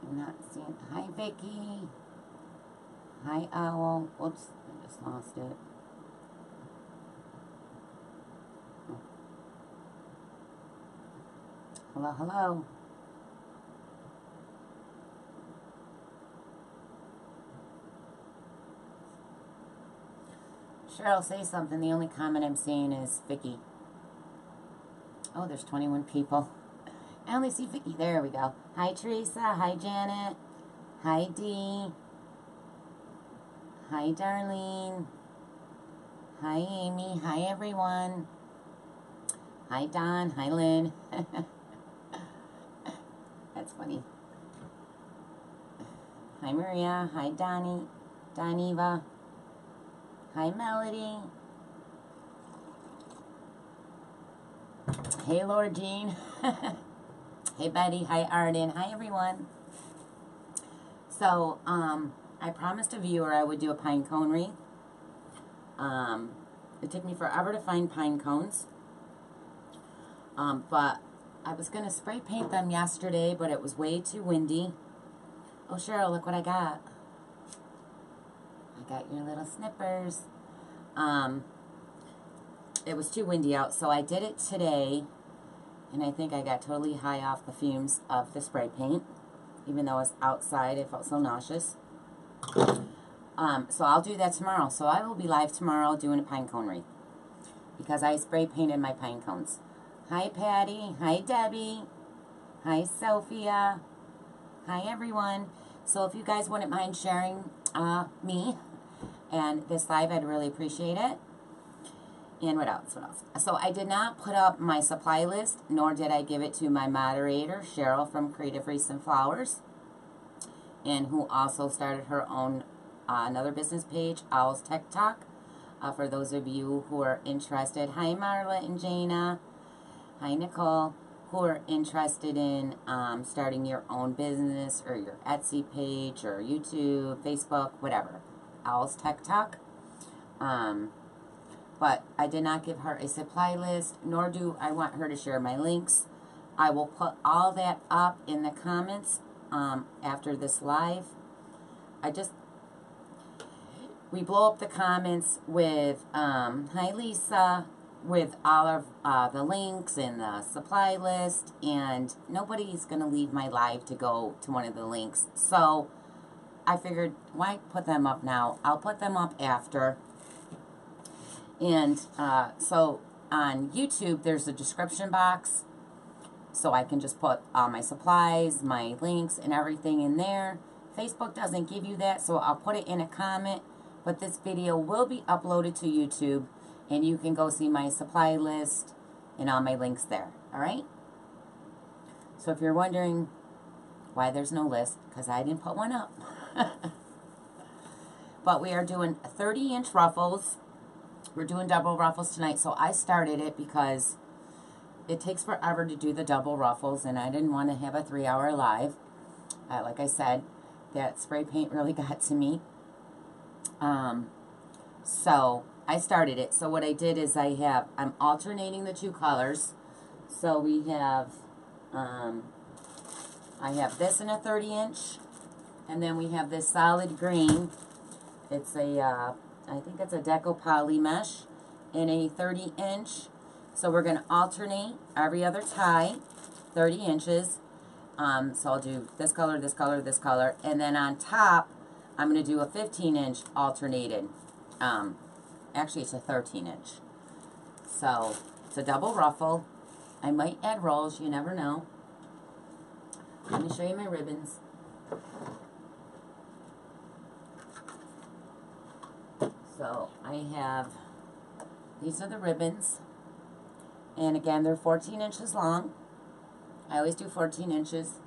I'm not seeing. Hi, Vicky. Hi, Owl. Whoops, I just lost it. Hello, hello. Cheryl, say something. The only comment I'm seeing is Vicky. Oh, there's 21 people. I only see Vicky. There we go. Hi, Teresa. Hi, Janet. Hi, Dee. Hi, Darlene. Hi, Amy. Hi, everyone. Hi, Don. Hi, Lynn. That's funny. Hi, Maria. Hi, Donnie. Doniva. Hi, Melody. Hey, Laura Jean. Hey, Betty. Hi, Arden. Hi, everyone. So, I promised a viewer I would do a pine cone wreath. It took me forever to find pine cones. But I was going to spray paint them yesterday, but it was way too windy. Oh, Cheryl, look what I got. I got your little snippers. It was too windy out, so I did it today, and I think I got totally high off the fumes of the spray paint. Even though I was outside, I felt so nauseous. So I'll do that tomorrow. So I will be live tomorrow doing a pine cone wreath, because I spray painted my pine cones. Hi, Patty. Hi, Debbie. Hi, Sophia. Hi, everyone. So if you guys wouldn't mind sharing me and this live, I'd really appreciate it. And what else? What else? So I did not put up my supply list, nor did I give it to my moderator, Cheryl from Creative Wreaths and Flowers, and who also started her own another business page, Owl's Tech Talk. For those of you who are interested, hi Marla and Jana, hi Nicole, who are interested in starting your own business or your Etsy page or YouTube, Facebook, whatever. Owl's Tech Talk. But I did not give her a supply list, nor do I want her to share my links. I will put all that up in the comments after this live. We blow up the comments with, hi Lisa, with all of the links and the supply list, and nobody's going to leave my live to go to one of the links. So I figured, why put them up now? I'll put them up after. And so on YouTube, there's a description box, so I can just put all my supplies, my links, and everything in there. Facebook doesn't give you that, so I'll put it in a comment. But this video will be uploaded to YouTube, and you can go see my supply list and all my links there, all right? So if you're wondering why there's no list, because I didn't put one up. But we are doing 30-inch ruffles. We're doing double ruffles tonight, so I started it because it takes forever to do the double ruffles, and I didn't want to have a 3-hour live. Like I said, that spray paint really got to me. So I started it. So what I did is I'm alternating the two colors. So we have, I have this in a 30-inch, and then we have this solid green. It's a, I think it's a Deco poly mesh in a 30-inch. So we're going to alternate every other tie, 30 inches. So I'll do this color, this color, this color. And then on top, I'm going to do a 15-inch alternated. Actually, it's a 13-inch. So it's a double ruffle. I might add rolls. You never know. Let me show you my ribbons. So I have, these are the ribbons, and again, they're 14 inches long. I always do 14 inches.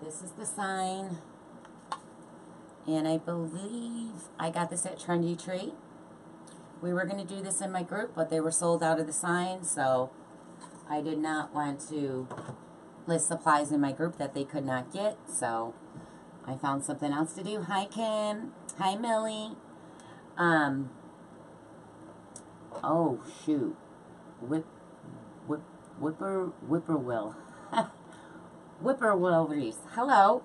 This is the sign, and I believe I got this at Trendy Tree. We were going to do this in my group, but they were sold out of the sign, so I did not want to list supplies in my group that they could not get, so I found something else to do. Hi, Kim. Hi, Millie. Oh, shoot. Whippoorwill. whippoorwill wreath. Hello.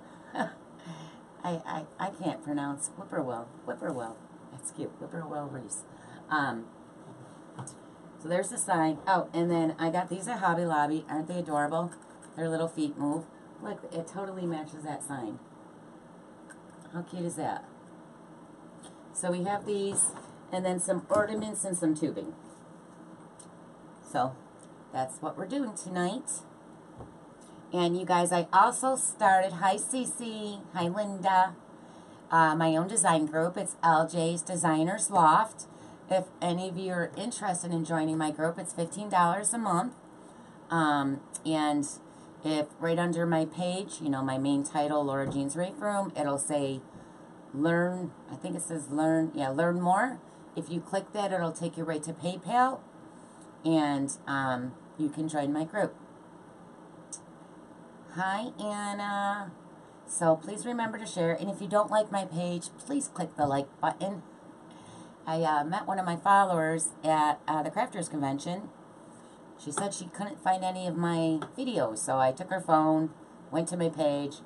I can't pronounce whippoorwill. Whippoorwill. That's cute. Whippoorwill wreath. So there's the sign. Oh, and then I got these at Hobby Lobby. Aren't they adorable? Their little feet move. Look, it totally matches that sign. How cute is that? So we have these, and then some ornaments and some tubing. So that's what we're doing tonight. And you guys, I also started, hi Cece, hi Linda, my own design group. It's LJ's Designers Loft. If any of you are interested in joining my group, it's $15 a month. And if right under my page, you know, my main title, Laura Jean's Wreath Room, it'll say learn, I think it says learn, yeah, learn more. If you click that, it'll take you right to PayPal, and you can join my group. Hi, Anna. So please remember to share, and if you don't like my page, please click the like button. I met one of my followers at the Crafters Convention. She said she couldn't find any of my videos, so I took her phone, went to my page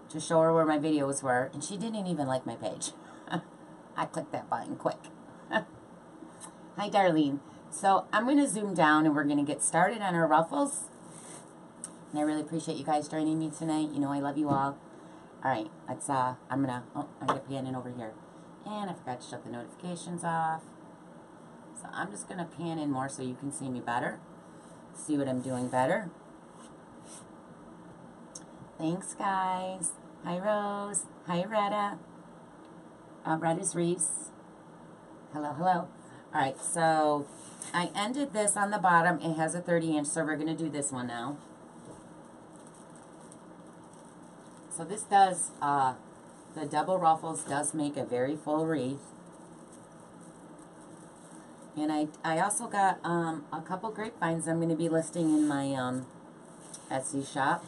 to show her where my videos were, and she didn't even like my page. I clicked that button quick. Hi, Darlene. So I'm going to zoom down, and we're going to get started on our ruffles. And I really appreciate you guys joining me tonight. You know I love you all. All right, let's, I'm going to pan in over here. And I forgot to shut the notifications off. So I'm just going to pan in more so you can see me better. See what I'm doing better. Thanks, guys. Hi, Rose. Hi, Retta. Retta's Wreaths. Hello, hello. All right, so I ended this on the bottom. It has a 30-inch, so we're going to do this one now. So this does, the double ruffles does make a very full wreath. And I also got a couple grapevines I'm going to be listing in my Etsy shop.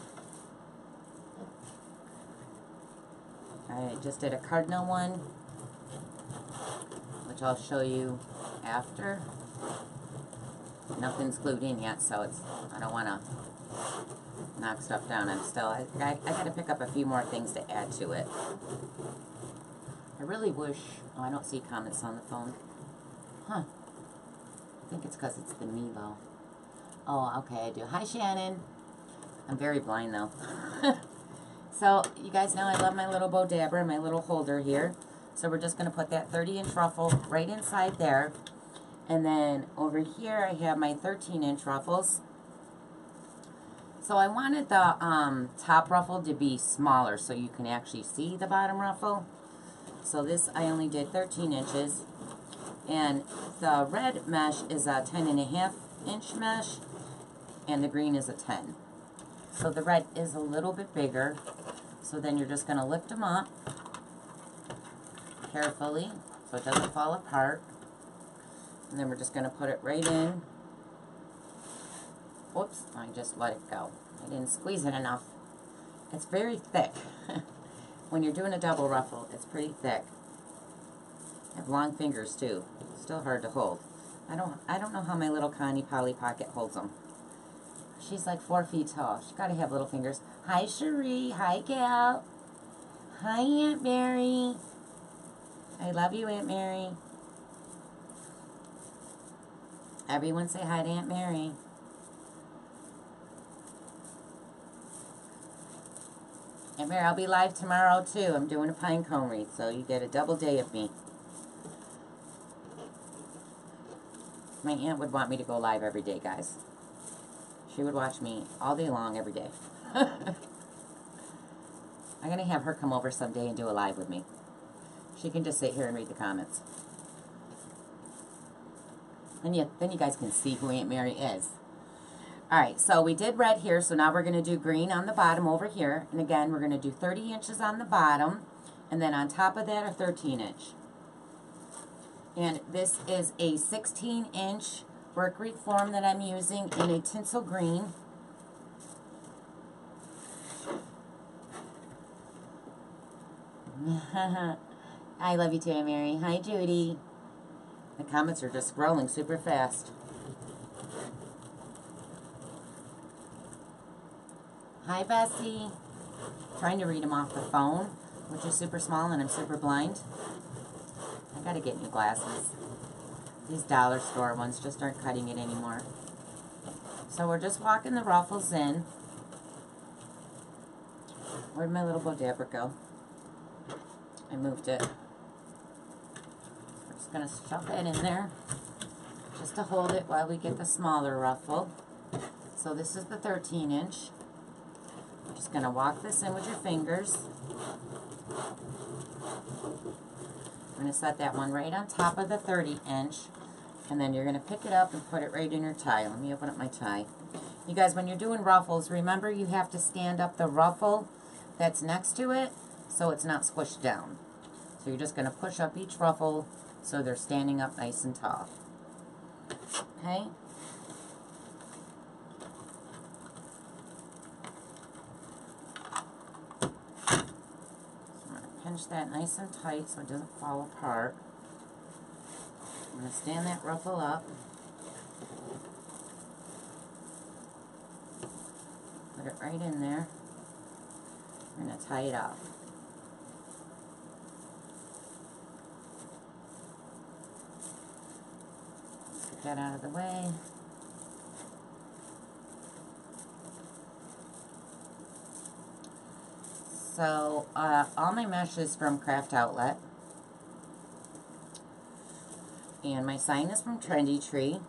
I just did a cardinal one, which I'll show you after. Nothing's glued in yet, so it's, I don't want to knock stuff down. I got to pick up a few more things to add to it. I really wish, oh, I don't see comments on the phone. Huh. I think it's because it's the Mevo. Oh, okay, I do. Hi, Shannon. I'm very blind, though. So, you guys know I love my little bow dabber, my little holder here. So, we're just going to put that 30-inch ruffle right inside there. And then, over here, I have my 13-inch ruffles. So, I wanted the top ruffle to be smaller so you can actually see the bottom ruffle. So, this, I only did 13 inches. And the red mesh is a 10.5-inch mesh, and the green is a 10. So the red is a little bit bigger. So then you're just going to lift them up carefully so it doesn't fall apart. And then we're just going to put it right in. Whoops, I just let it go. I didn't squeeze it enough. It's very thick. When you're doing a double ruffle, it's pretty thick. I have long fingers too. Still hard to hold. I don't know how my little Connie Polly Pocket holds them. She's like 4 feet tall. She's got to have little fingers. Hi, Cherie. Hi, Gal. Hi, Aunt Mary. I love you, Aunt Mary. Everyone say hi to Aunt Mary. Aunt Mary, I'll be live tomorrow too. I'm doing a pine cone wreath, so you get a double day of me. My aunt would want me to go live every day, guys. She would watch me all day long, every day. I'm going to have her come over someday and do a live with me. She can just sit here and read the comments. And then you guys can see who Aunt Mary is. Alright, so we did red here, so now we're going to do green on the bottom over here. And again, we're going to do 30 inches on the bottom. And then on top of that, a 13-inch. And this is a 16-inch work wreath form that I'm using in a tinsel green. I love you too, Aunt Mary. Hi, Judy. The comments are just scrolling super fast. Hi, Bessie. Trying to read them off the phone, which is super small and I'm super blind. I gotta get new glasses. These dollar store ones just aren't cutting it anymore. So we're just walking the ruffles in. Where'd my little Bodabra go? I moved it. We're just gonna stuff that in there just to hold it while we get the smaller ruffle. So this is the 13-inch. You're just gonna walk this in with your fingers. I'm gonna set that one right on top of the 30-inch, and then you're gonna pick it up and put it right in your tie. Let me open up my tie. You guys, when you're doing ruffles, remember you have to stand up the ruffle that's next to it so it's not squished down. So you're just gonna push up each ruffle so they're standing up nice and tall. Okay? Pinch that nice and tight so it doesn't fall apart. I'm going to stand that ruffle up. Put it right in there. I'm going to tie it up. Get that out of the way. So, all my mesh is from Craft Outlet. And my sign is from Trendy Tree.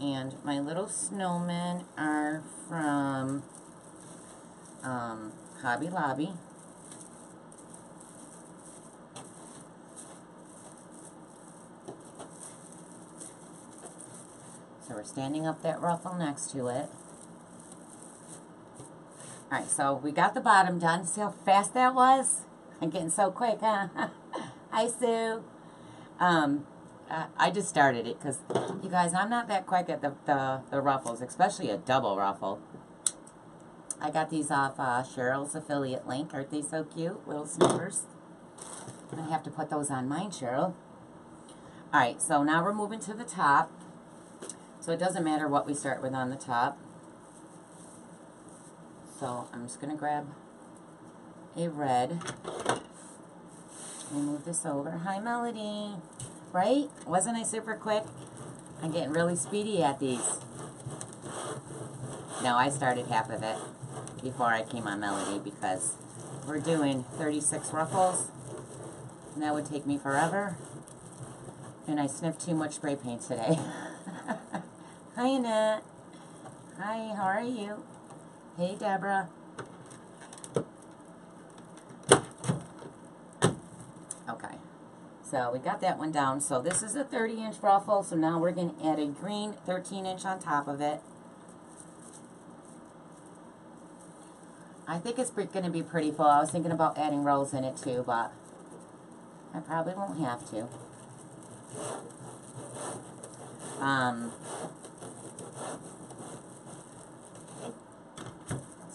And my little snowmen are from Hobby Lobby. So we're standing up that ruffle next to it. Alright, so we got the bottom done. See how fast that was? I'm getting so quick, huh? Hi, Sue. I just started it because, you guys, I'm not that quick at the ruffles, especially a double ruffle. I got these off Cheryl's affiliate link. Aren't they so cute? Little snippers. I'm going to have to put those on mine, Cheryl. Alright, so now we're moving to the top. So it doesn't matter what we start with on the top. So I'm just going to grab a red and move this over. Hi, Melody. Right? Wasn't I super quick? I'm getting really speedy at these. No, I started half of it before I came on Melody because we're doing 36 ruffles and that would take me forever. And I sniffed too much spray paint today. Hi, Annette. Hi, how are you? Hey, Deborah. Okay, so we got that one down. So this is a 30-inch ruffle, so now we're going to add a green 13-inch on top of it. I think it's going to be pretty full. I was thinking about adding rolls in it too, but I probably won't have to.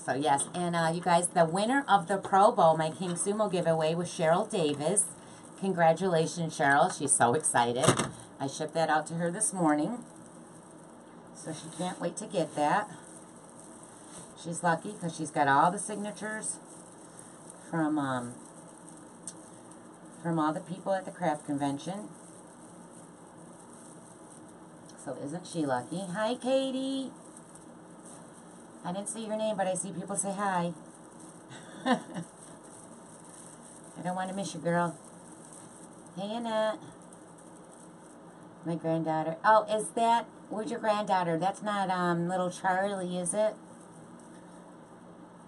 So yes, and you guys, the winner of the Pro Bowl, my King Sumo giveaway, was Cheryl Davis. Congratulations, Cheryl. She's so excited. I shipped that out to her this morning. So she can't wait to get that. She's lucky because she's got all the signatures from all the people at the craft convention. So isn't she lucky? Hi, Katie. I didn't see your name, but I see people say hi. I don't want to miss you, girl. Hey, Annette. My granddaughter. Oh, is that... Where's your granddaughter? That's not little Charlie, is it?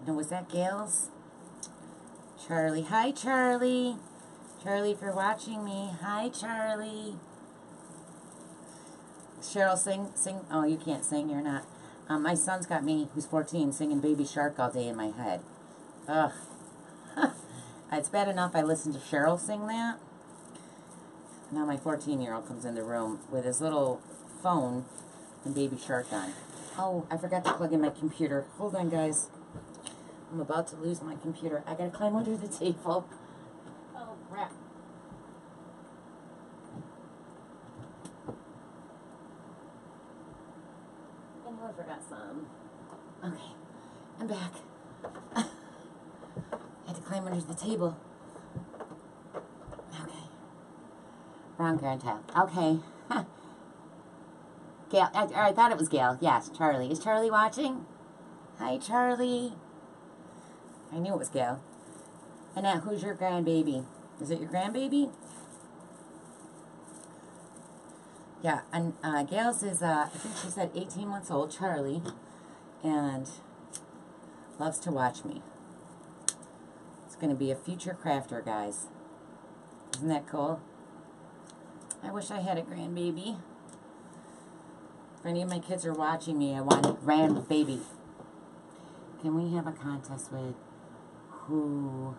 No, was that Gail's? Charlie. Hi, Charlie. Charlie, if you're watching me. Hi, Charlie. Cheryl, sing. Oh, you can't sing. You're not. My son's got me, who's 14, singing Baby Shark all day in my head. Ugh. It's bad enough I listen to Cheryl sing that. Now my 14-year-old comes in the room with his little phone and Baby Shark on. Oh, I forgot to plug in my computer. Hold on, guys. I'm about to lose my computer. I gotta climb under the table. Oh, crap. I know I forgot some. Okay, I'm back. I had to climb under the table. Okay. Brown grandchild. Okay. Gail, I thought it was Gail. Yes, Charlie. Is Charlie watching? Hi, Charlie. I knew it was Gail. Annette, who's your grandbaby? Is it your grandbaby? Yeah, and Gail's is, I think she said 18 months old, Charlie, and loves to watch me. It's going to be a future crafter, guys. Isn't that cool? I wish I had a grandbaby. If any of my kids are watching me, I want a grandbaby. Can we have a contest with who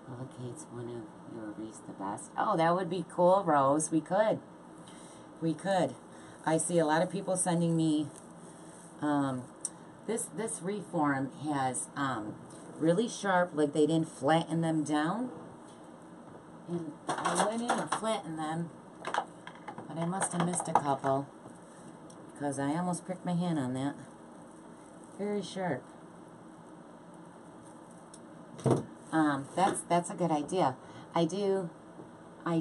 locates one of your wreaths the best? Oh, that would be cool, Rose. We could. We could. I see a lot of people sending me, this wreath form has really sharp, like they didn't flatten them down. And I went in and flattened them, but I must have missed a couple because I almost pricked my hand on that. Very sharp. That's a good idea. I do, hey,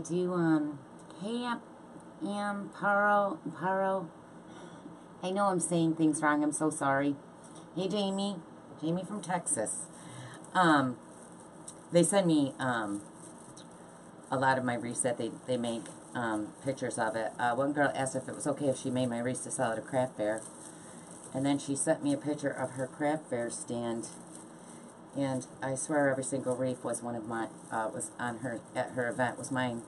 Paro. I know I'm saying things wrong. I'm so sorry. Hey, Jamie. Jamie from Texas. They send me a lot of my wreaths that they make pictures of it. One girl asked if it was okay if she made my wreaths to sell at a craft fair. And then she sent me a picture of her craft fair stand. And I swear every single wreath was one of my, was on her, at her event, was mine.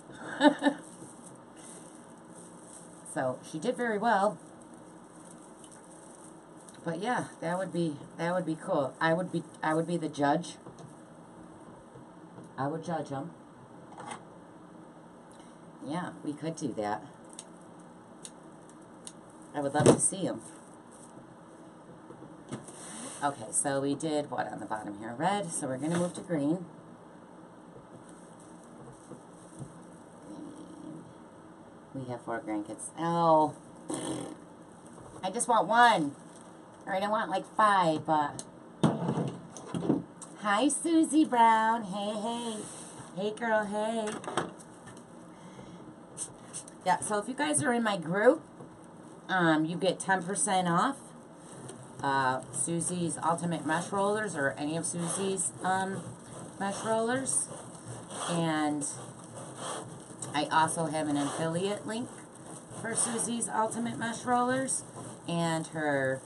So she did very well. But yeah, that would be cool. I would be the judge. I would judge them. Yeah, we could do that. I would love to see them. Okay, so we did what on the bottom here? Red, so we're going to move to green. We have 4 grandkids. Oh, I just want 1. All right, I want like 5, but... Hi, Susie Brown. Hey, hey. Hey, girl, hey. Yeah, so if you guys are in my group, you get 10% off Susie's Ultimate Mesh Rollers or any of Susie's mesh rollers. And I also have an affiliate link for Susie's Ultimate Mesh Rollers and her,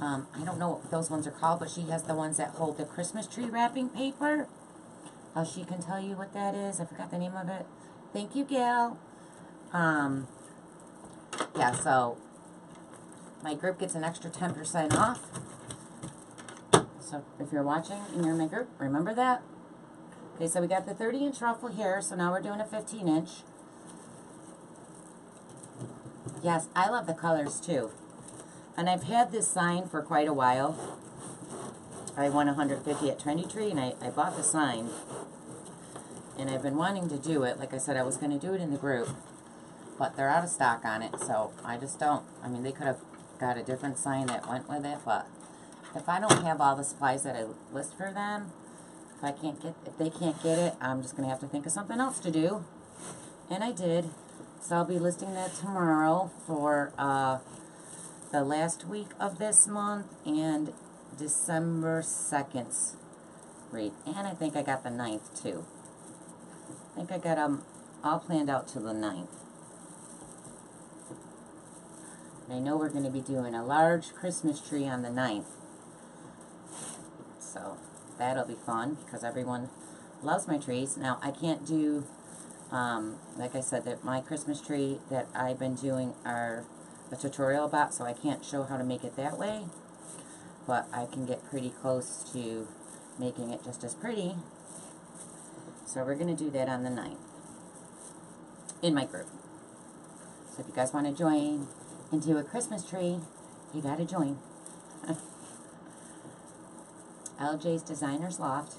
I don't know what those ones are called, but she has the ones that hold the Christmas tree wrapping paper. She can tell you what that is. I forgot the name of it. Thank you, Gail. Yeah, so my group gets an extra 10% off. So if you're watching and you're in my group, remember that. Okay, so we got the 30-inch ruffle here, so now we're doing a 15-inch. Yes, I love the colors too. And I've had this sign for quite a while. I won 150 at Trendy Tree, and I bought the sign. And I've been wanting to do it. Like I said, I was going to do it in the group. But they're out of stock on it, so I just don't. I mean, they could have got a different sign that went with it, but if I don't have all the supplies that I list for them, if they can't get it, I'm just going to have to think of something else to do. And I did. So I'll be listing that tomorrow for the last week of this month and December 2nd's read. And I think I got the 9th too. I think I got them all planned out to the 9th. I know we're going to be doing a large Christmas tree on the 9th. So that'll be fun because everyone loves my trees. Now I can't do, like I said, that my Christmas tree that I've been doing are a tutorial about, so I can't show how to make it that way. But I can get pretty close to making it just as pretty. So we're going to do that on the 9th in my group. So if you guys want to join and do a Christmas tree, you got to join. LJ's Designer's Loft.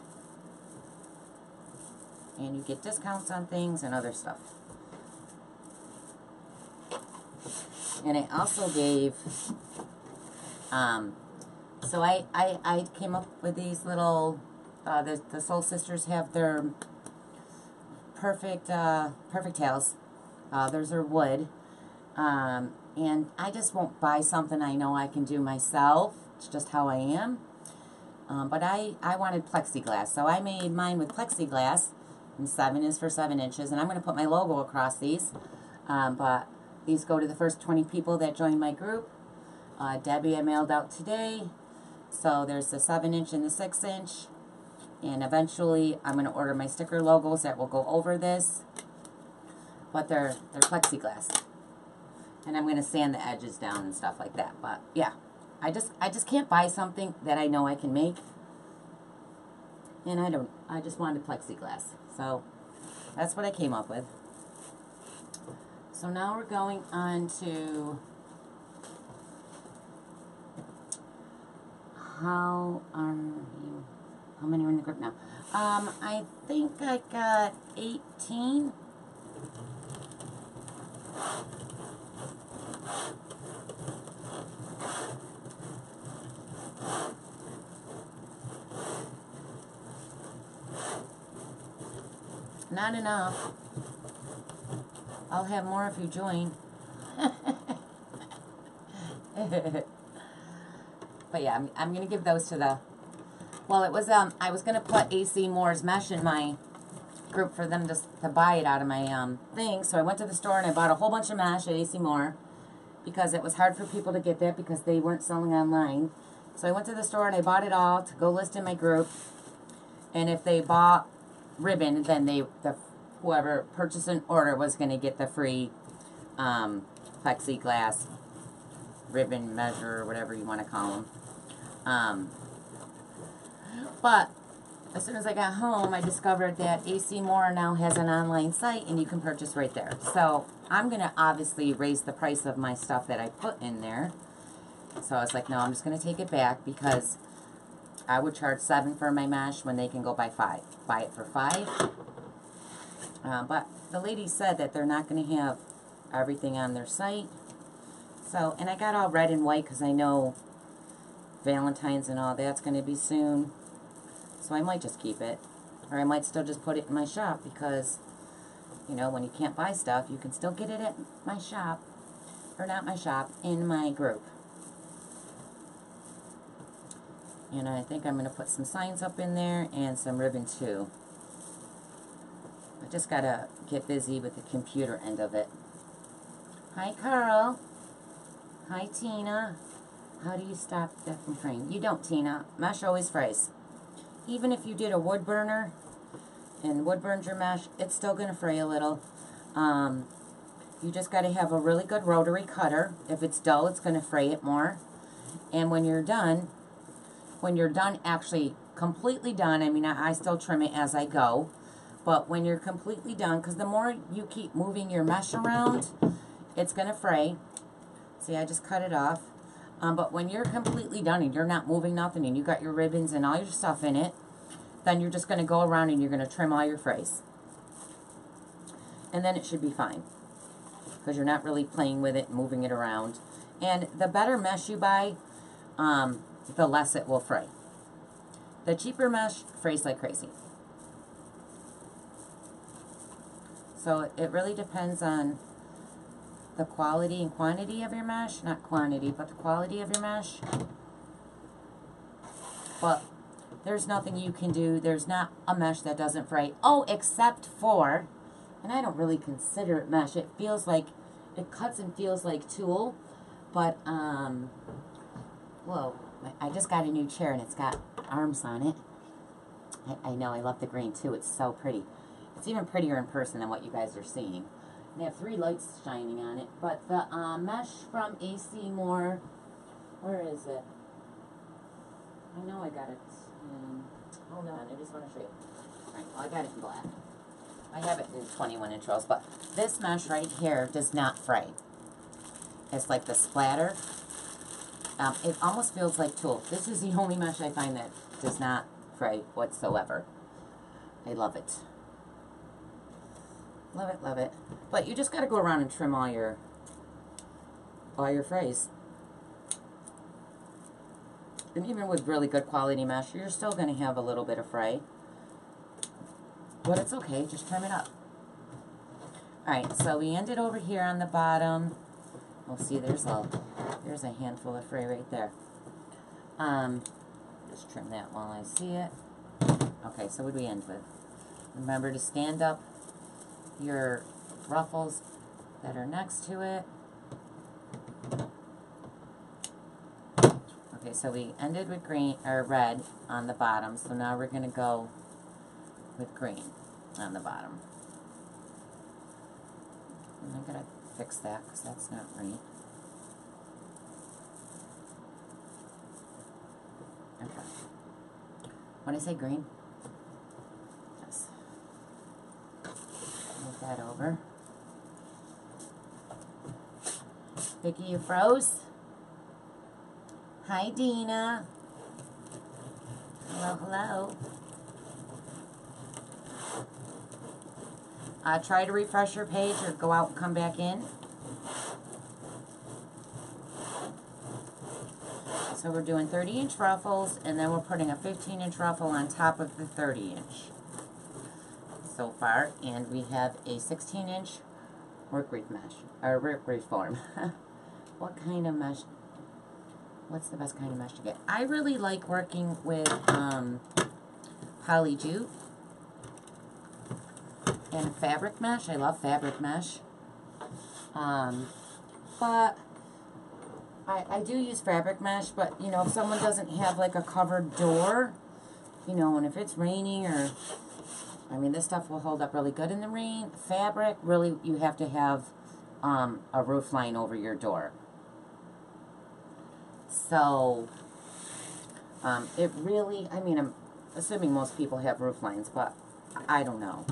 And you get discounts on things and other stuff. And I also gave So I came up with these little, the Soul Sisters have their perfect tails. Theirs are wood. And I just won't buy something I know I can do myself. It's just how I am. But I wanted plexiglass, so I made mine with plexiglass, and 7 is for 7 inches, and I'm going to put my logo across these. But these go to the first 20 people that join my group. Debbie I mailed out today, so there's the 7-inch and the 6-inch, and eventually I'm going to order my sticker logos that will go over this, but they're plexiglass, and I'm going to sand the edges down and stuff like that. But yeah, I just can't buy something that I know I can make, and I just wanted plexiglass, so that's what I came up with. So now we're going on to how many are in the group now? I think I got 18. Not enough. I'll have more if you join. But yeah, I'm going to give those to the... Well, it was, I was going to put AC Moore's mesh in my group for them to buy it out of my thing. So I went to the store and I bought a whole bunch of mesh at AC Moore because it was hard for people to get that because they weren't selling online. So I went to the store and I bought it all to go list in my group. And if they bought ribbon, then whoever purchased an order was going to get the free plexiglass ribbon measure, or whatever you want to call them. But as soon as I got home, I discovered that AC Moore now has an online site and you can purchase right there. So I'm going to obviously raise the price of my stuff that I put in there. So I was like, no, I'm just going to take it back because I would charge $7 for my mesh when they can go buy it for $5. But the lady said that they're not going to have everything on their site. So, and I got all red and white because I know Valentine's and all that's going to be soon. So I might just keep it. Or I might still just put it in my shop because, you know, when you can't buy stuff, you can still get it at my shop. Or not my shop, in my group. And I think I'm going to put some signs up in there and some ribbon too. I just got to get busy with the computer end of it. Hi, Carl. Hi, Tina. How do you stop that from fraying? You don't, Tina. Mesh always frays. Even if you did a wood burner and wood burns your mesh, it's still going to fray a little. You just got to have a really good rotary cutter. If it's dull, it's going to fray it more. And when you're done actually completely done, I mean, I still trim it as I go. But when you're completely done, because the more you keep moving your mesh around, it's going to fray. See, I just cut it off. But when you're completely done and you're not moving nothing and you got your ribbons and all your stuff in it, then you're just going to go around and you're going to trim all your frays. And then it should be fine. Because you're not really playing with it and moving it around. And the better mesh you buy, the less it will fray. The cheaper mesh frays like crazy. So it really depends on the quality and quantity of your mesh. Not quantity, but the quality of your mesh. But there's nothing you can do. There's not a mesh that doesn't fray. Oh, except for, and I don't really consider it mesh. It feels like, it cuts and feels like tulle. But, whoa, I just got a new chair and it's got arms on it. I know, I love the green too. It's so pretty. It's even prettier in person than what you guys are seeing. They have 3 lights shining on it. But the mesh from AC Moore, where is it? I know I got it. Hold on, I just want to show you. Alright, well, I got it in black. I have it in 21-inch rolls, but this mesh right here does not fray. It's like the splatter. It almost feels like tulle. This is the only mesh I find that does not fray whatsoever. I love it. Love it, love it. But you just got to go around and trim all your frays. And even with really good quality mesh, you're still going to have a little bit of fray. But it's okay, just trim it up. Alright, so we ended over here on the bottom. We'll see, there's a handful of fray right there. Just trim that while I see it. Okay, so what do we end with? Remember to stand up your ruffles that are next to it. Okay, so we ended with green or red on the bottom, so now we're going to go with green on the bottom. And I'm going to fix that because that's not right. Okay. When I say green, yes. Move that over. Vicky, you froze? Hi, Dina. Hello, hello. Try to refresh your page or go out and come back in. So we're doing 30-inch ruffles, and then we're putting a 15-inch ruffle on top of the 30-inch so far. And we have a 16-inch work wreath mesh, or work wreath form. What kind of mesh? What's the best kind of mesh to get? I really like working with poly jute and fabric mesh. I love fabric mesh. But I do use fabric mesh, but, you know, if someone doesn't have, like, a covered door, you know, and if it's raining or, I mean, this stuff will hold up really good in the rain. Fabric, really, you have to have a roof line over your door. So, it really, I mean, I'm assuming most people have roof lines, but I don't know.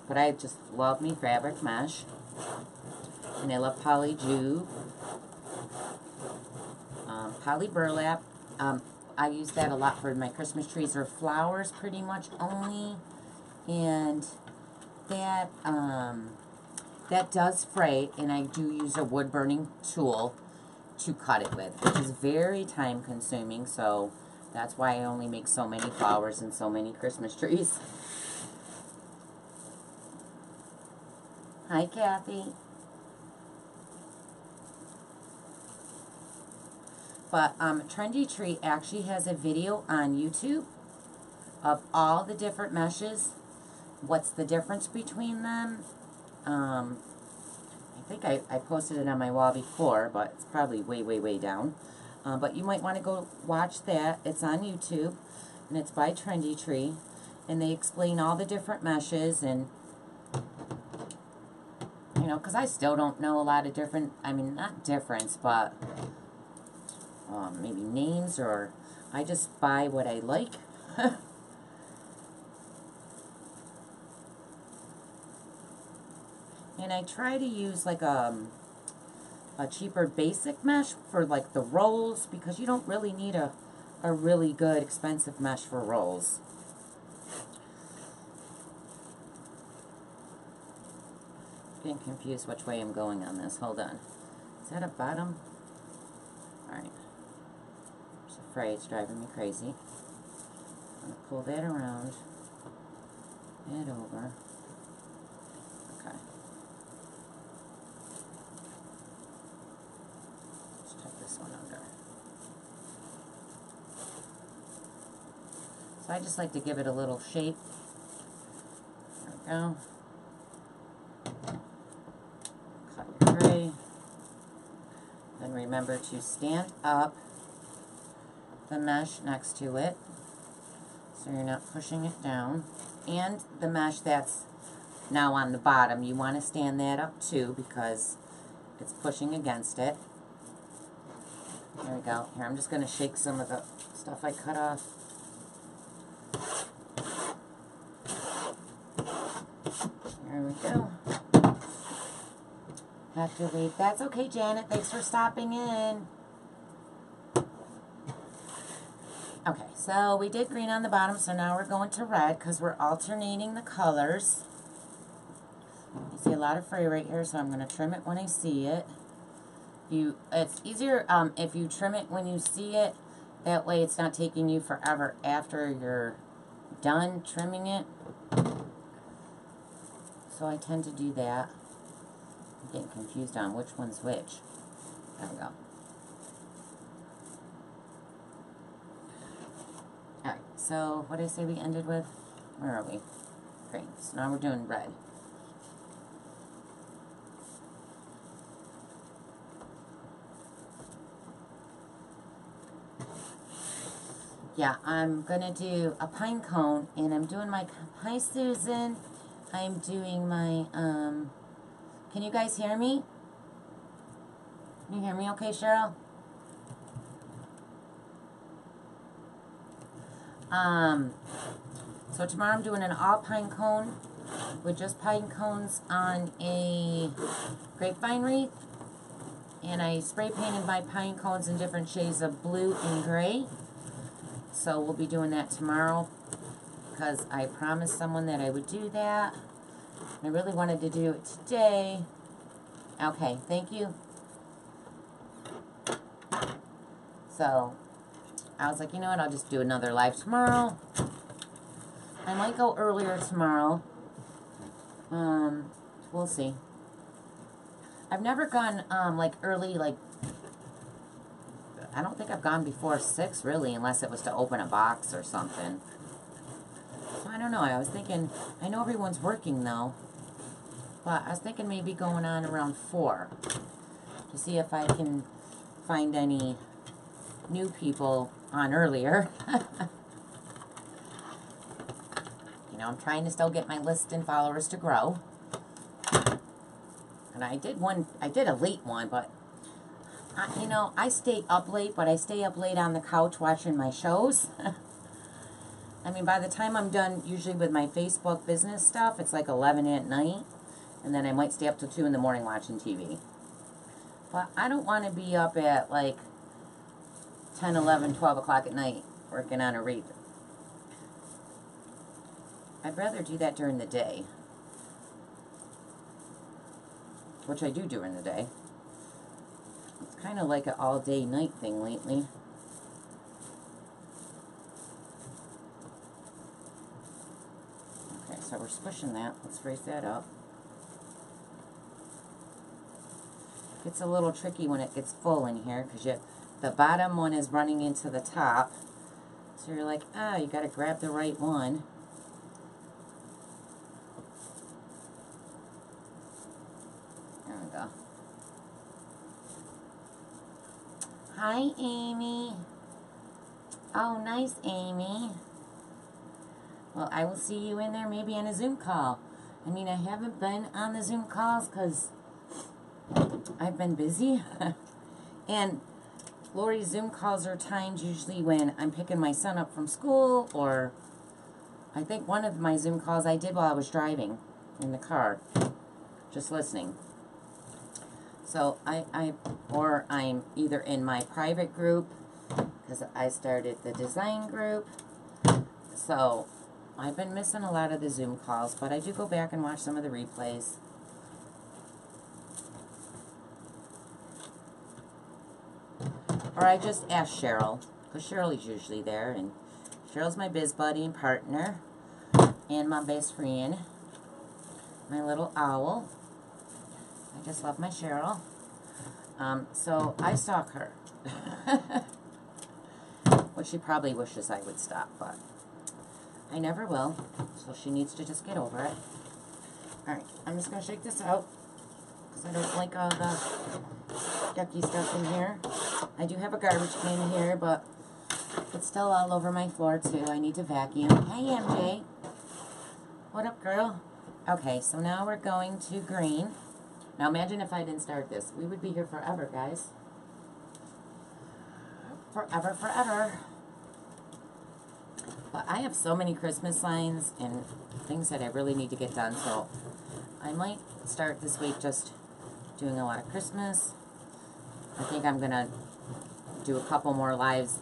But I just love me fabric mesh. And I love poly jute. Poly burlap. I use that a lot for my Christmas trees or flowers pretty much only. And that, that does fray, and I do use a wood burning tool to cut it with, which is very time consuming, so that's why I only make so many flowers and so many Christmas trees. Hi, Kathy. But Trendy Tree actually has a video on YouTube of all the different meshes, what's the difference between them. I think I posted it on my wall before, but it's probably way, way, way down. But you might want to go watch that. It's on YouTube, and it's by Trendy Tree. And they explain all the different meshes, and, you know, because I still don't know a lot of different, I mean, not difference, but maybe names, or I just buy what I like. And I try to use like a cheaper basic mesh for like the rolls, because you don't really need a really good expensive mesh for rolls. Getting confused which way I'm going on this. Hold on. Is that a bottom? Alright. There's a fray. It's driving me crazy. I'm going to pull that around. Head over. Okay. Let's tuck this one under. So I just like to give it a little shape. There we go. Cut your fray. Then remember to stand up the mesh next to it so you're not pushing it down. And the mesh that's now on the bottom, you want to stand that up too because it's pushing against it. There we go. Here, I'm just going to shake some of the stuff I cut off. There we go. Have to wait. That's okay, Janet. Thanks for stopping in. Okay, so we did green on the bottom, so now we're going to red because we're alternating the colors. You see a lot of fray right here, so I'm going to trim it when I see it. It's easier if you trim it when you see it That way it's not taking you forever after you're done trimming it. So I tend to do that. I'm getting confused on which one's which. There we go. Alright, so what did I say we ended with? Where are we? Green. So now we're doing red. Yeah, I'm gonna do a pine cone, and I'm doing my, hi Susan, I'm doing my, can you guys hear me? Can you hear me okay, Cheryl? So tomorrow I'm doing an all pine cone with just pine cones on a grapevine wreath, and I spray painted my pine cones in different shades of blue and gray. So we'll be doing that tomorrow because I promised someone that I would do that. I really wanted to do it today. Okay, thank you. So I was like, you know what, I'll just do another live tomorrow. I might go earlier tomorrow. We'll see. I've never gone like early, like I don't think I've gone before 6 really, unless it was to open a box or something. So I don't know. I was thinking, I know everyone's working though, but I was thinking maybe going on around 4 to see if I can find any new people on earlier. You know, I'm trying to still get my list and followers to grow. And I did a late one, but you know, I stay up late, but I stay up late on the couch watching my shows. I mean, by the time I'm done, usually with my Facebook business stuff, it's like 11 at night. And then I might stay up till 2 in the morning watching TV. But I don't want to be up at like 10, 11, 12 o'clock at night working on a wreath. I'd rather do that during the day. Which I do during the day. It's kind of like an all-day night thing lately. Okay, so we're squishing that. Let's raise that up. It's a little tricky when it gets full in here because the bottom one is running into the top. So you're like, ah, you got to grab the right one. There we go. Hi, Amy. Oh, nice, Amy. Well, I will see you in there maybe on a Zoom call. I mean, I haven't been on the Zoom calls because I've been busy. And Lori's Zoom calls are timed usually when I'm picking my son up from school, or I think one of my Zoom calls I did while I was driving in the car, just listening. So or I'm either in my private group, because I started the design group. So I've been missing a lot of the Zoom calls, but I do go back and watch some of the replays. Or I just ask Cheryl, because Cheryl is usually there, and Cheryl's my biz buddy and partner, and my best friend, my little owl. I just love my Cheryl. So I stalk her. Which she probably wishes I would stop, but I never will. So she needs to just get over it. Alright, I'm just going to shake this out, because I don't like all the yucky stuff in here. I do have a garbage can in here, but it's still all over my floor too. I need to vacuum. Hey, MJ. What up, girl? Okay, so now we're going to green. Now imagine if I didn't start this. We would be here forever, guys. Forever, forever. But I have so many Christmas signs and things that I really need to get done, so I might start this week just doing a lot of Christmas. I think I'm going to do a couple more lives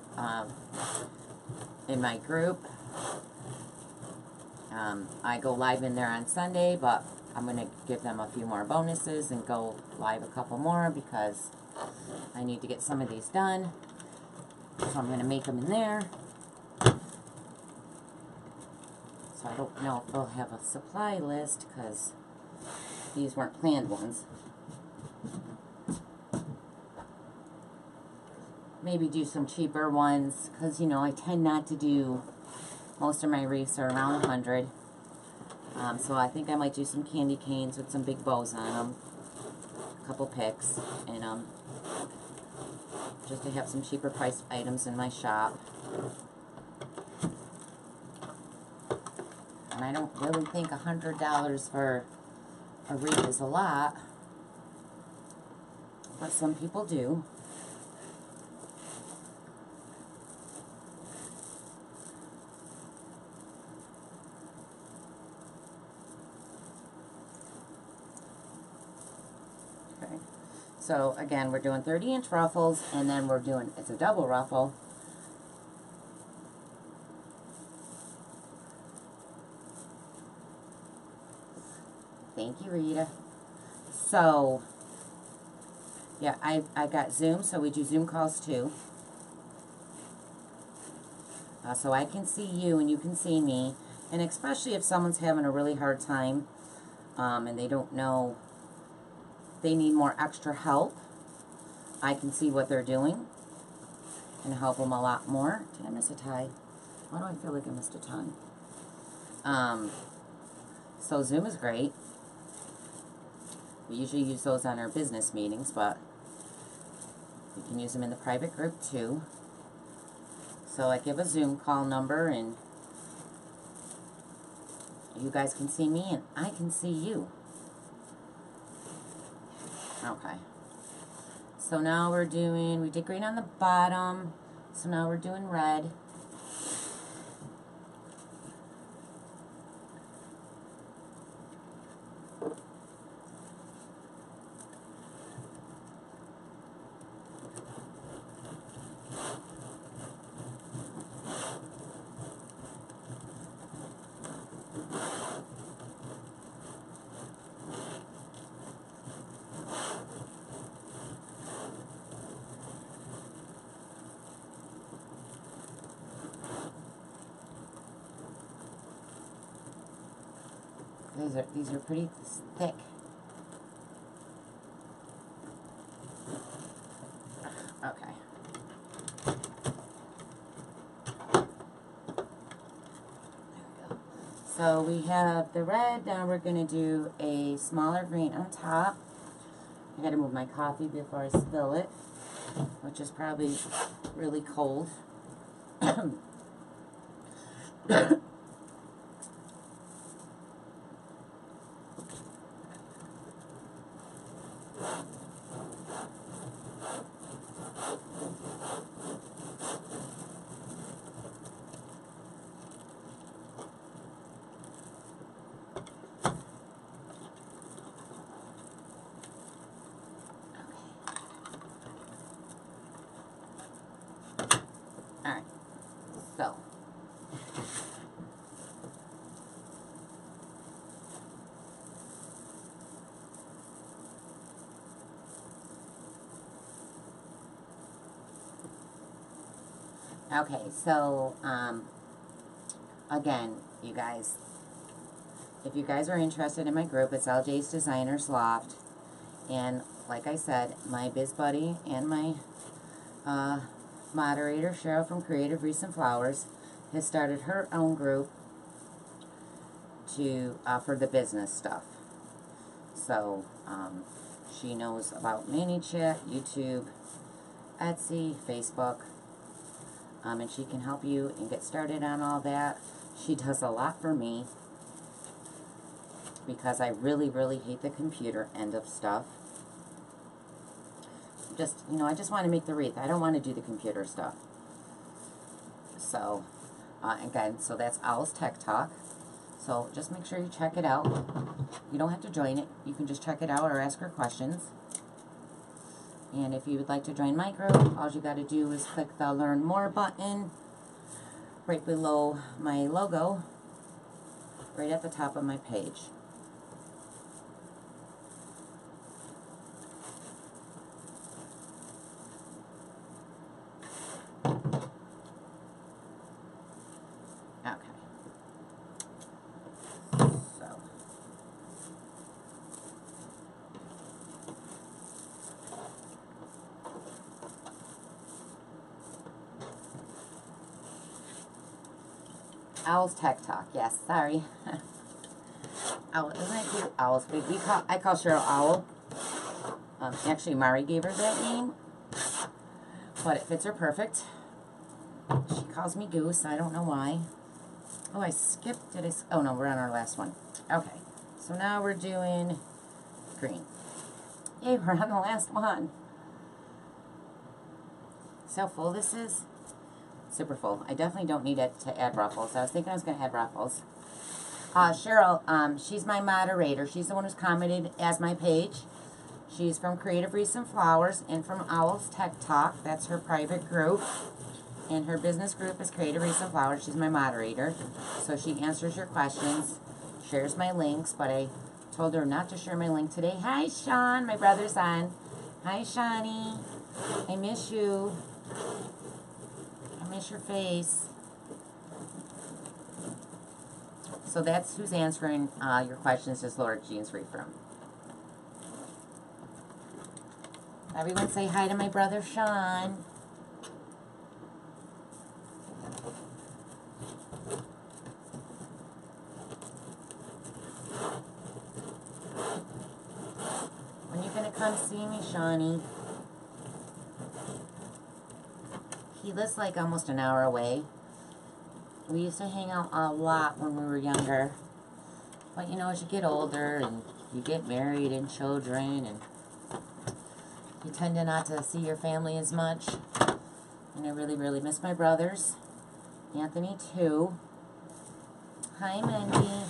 in my group. I go live in there on Sunday, but I'm going to give them a few more bonuses and go live a couple more because I need to get some of these done. So I'm going to make them in there. So I don't know if they'll have a supply list because these weren't planned ones. Maybe do some cheaper ones because, you know, I tend not to do, most of my wreaths are around 100. So I think I might do some candy canes with some big bows on them. A couple picks. And just to have some cheaper priced items in my shop. And I don't really think $100 for a wreath is a lot. But some people do. Okay. So again, we're doing 30-inch ruffles, and then we're doing, it's a double ruffle. Thank you, Rita. So, yeah, I got Zoom, so we do Zoom calls too. So I can see you and you can see me. And especially if someone's having a really hard time and they don't know, they need more extra help, I can see what they're doing and help them a lot more. Did I miss a tie? Why do I feel like I missed a tie? So Zoom is great. We usually use those on our business meetings, but we can use them in the private group too. So I give a Zoom call number, and you guys can see me, and I can see you. Okay. So now we're doing, we did green on the bottom, so now we're doing red. These are pretty thick. Okay. There we go. So we have the red. Now we're going to do a smaller green on top. I got to move my coffee before I spill it, which is probably really cold. Alright, so again, you guys, if you guys are interested in my group, it's LJ's Designers Loft, and like I said, my biz buddy and my moderator, Cheryl from Creative Wreaths and Flowers, has started her own group to offer the business stuff. So, she knows about ManyChat, YouTube, Etsy, Facebook, and she can help you and get started on all that. She does a lot for me because I really, really hate the computer end of stuff. Just, you know, I just want to make the wreath. I don't want to do the computer stuff. So, again, so that's Owl's Tech Talk. So just make sure you check it out. You don't have to join it. You can just check it out or ask her questions. And if you would like to join my group, all you got to do is click the Learn More button right below my logo, right at the top of my page. Owl's Tech Talk. Yes, sorry. Owl, isn't it cute? Owls. I call Cheryl Owl. Actually, Mari gave her that name, but it fits her perfect. She calls me Goose. I don't know why. Oh, I skipped. Oh, no, we're on our last one. Okay, so now we're doing green. Yay, we're on the last one. So full this is. Super full. I definitely don't need it to add ruffles. I was thinking I was going to add ruffles. Cheryl, she's my moderator. She's the one who's commented as my page. She's from Creative Wreaths and Flowers and from Owl's Tech Talk. That's her private group. And her business group is Creative Wreaths and Flowers. She's my moderator. So she answers your questions, shares my links, but I told her not to share my link today. Hi, Sean. My brother's on. Hi, Shawnee. I miss you. I miss your face. So that's who's answering your questions is Laura Jean's Wreath Room. Everyone say hi to my brother Sean. When you gonna come see me, Shawnee? He lives like almost an hour away. We used to hang out a lot when we were younger. But you know, as you get older and you get married and children and you tend to not to see your family as much. And I really, really miss my brothers. Anthony too. Hi, Mindy.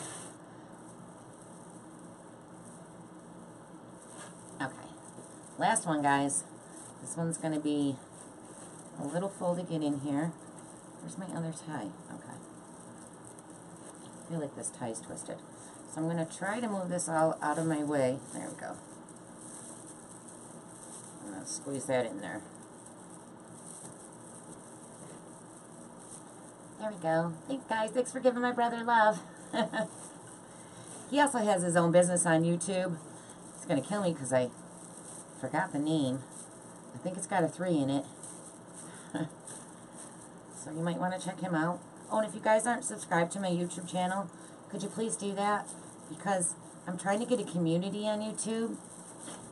Okay. Last one, guys. This one's going to be a little full to get in here. Where's my other tie? Okay. I feel like this tie's twisted. So I'm going to try to move this all out of my way. There we go. I'm going to squeeze that in there. There we go. Thanks, guys. Thanks for giving my brother love. He also has his own business on YouTube. It's going to kill me because I forgot the name. I think it's got a 3 in it. So you might want to check him out. Oh, and if you guys aren't subscribed to my YouTube channel, could you please do that? Because I'm trying to get a community on YouTube.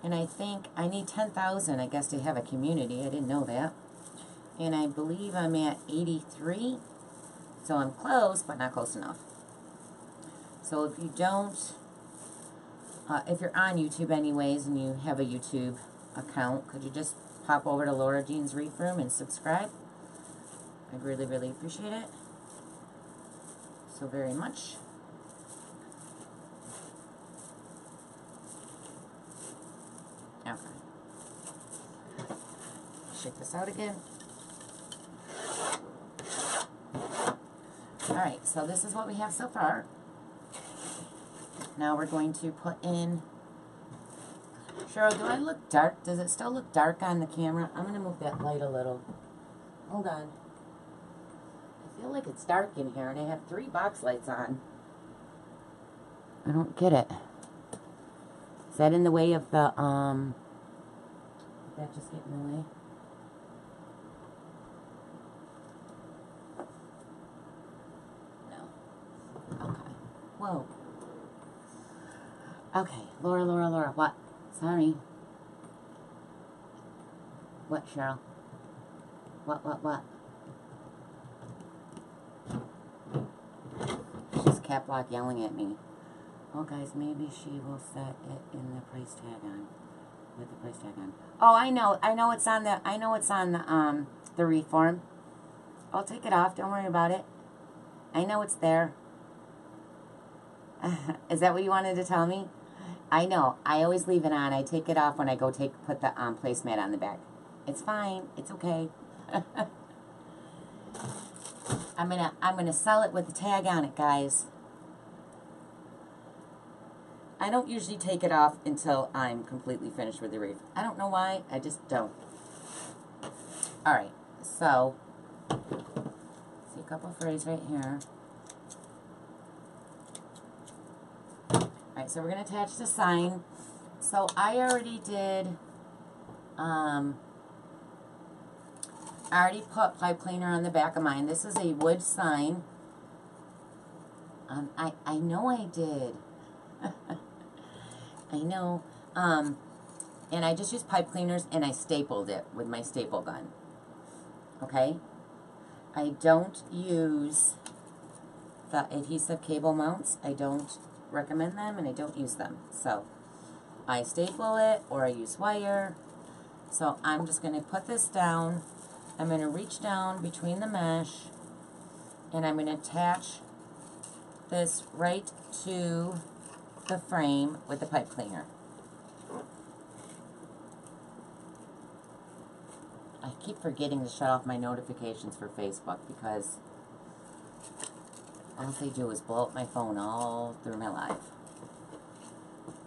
And I think I need 10,000, I guess, to have a community. I didn't know that. And I believe I'm at 83. So I'm close, but not close enough. So if you don't, if you're on YouTube anyways and you have a YouTube account, could you just pop over to Laura Jean's Wreath Room and subscribe? I'd really, really appreciate it. So very much. Okay. Shake this out again. Alright, so this is what we have so far. Now we're going to put in... Cheryl, do I look dark? Does it still look dark on the camera? I'm going to move that light a little. Hold on. I feel like it's dark in here, and I have 3 box lights on. I don't get it. Is that in the way of the, did that just get in the way? No. Okay. Whoa. Okay. Laura. What? Sorry. What, Cheryl? What? She's cap lock yelling at me. Oh, guys, maybe she will set it in the price tag on. With the price tag on. Oh, I know it's on the reform. I'll take it off. Don't worry about it. I know it's there. Is that what you wanted to tell me? I know. I always leave it on. I take it off when I go put the placemat on the back. It's fine. It's okay. I'm gonna sell it with the tag on it, guys. I don't usually take it off until I'm completely finished with the wreath. I don't know why. I just don't. All right. So, see a couple frays right here. All right. So we're gonna attach the sign. So I already did. I already put pipe cleaner on the back of mine. This is a wood sign. I know I did. I know. And I just used pipe cleaners and I stapled it with my staple gun. Okay? I don't use the adhesive cable mounts. I don't recommend them and I don't use them. So I staple it or I use wire. So I'm just going to put this down. I'm going to reach down between the mesh and I'm going to attach this right to the frame with the pipe cleaner. I keep forgetting to shut off my notifications for Facebook because all they do is blow up my phone all through my live.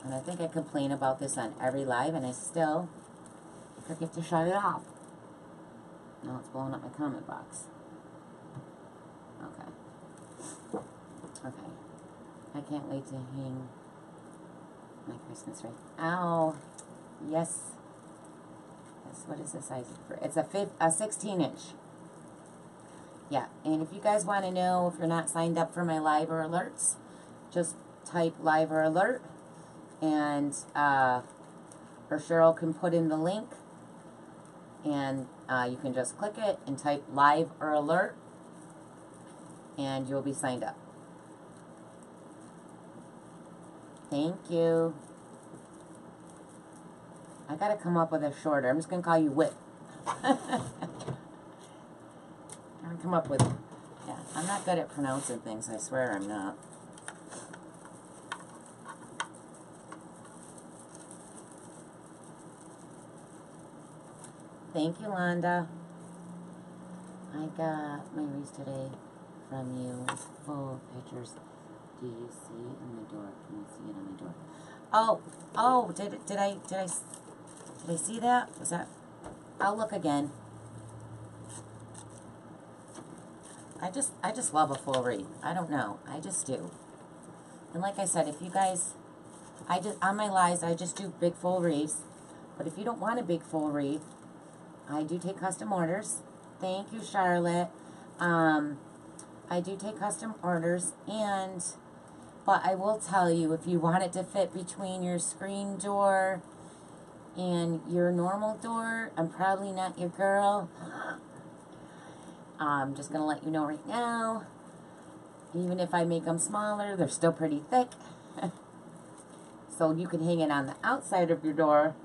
And I think I complain about this on every live and I still forget to shut it off. Now it's blowing up my comment box. Okay. Okay. I can't wait to hang my Christmas wreath. Ow. Yes. Yes. What is the size of it? It's a 16-inch. Yeah. And if you guys want to know if you're not signed up for my live or alerts, just type live or alert, and or Cheryl can put in the link, and you can just click it and type live or alert, and you'll be signed up. Thank you. I gotta come up with a shorter. I'm just gonna call you Whip. I'm gonna come up with, yeah, I'm not good at pronouncing things, I swear I'm not. Thank you, Londa. I got my wreath today from you. Full pictures. Do you see it on my door? Can you see it on my door? Oh, did I see that? Was that? I'll look again. I just love a full wreath. I don't know. I just do. And like I said, if you guys, on my lives, I just do big full wreaths. But if you don't want a big full wreath, I do take custom orders. Thank you, Charlotte. I do take custom orders, but I will tell you, if you want it to fit between your screen door and your normal door, I'm probably not your girl. I'm just going to let you know right now, even if I make them smaller, they're still pretty thick. So you can hang it on the outside of your door,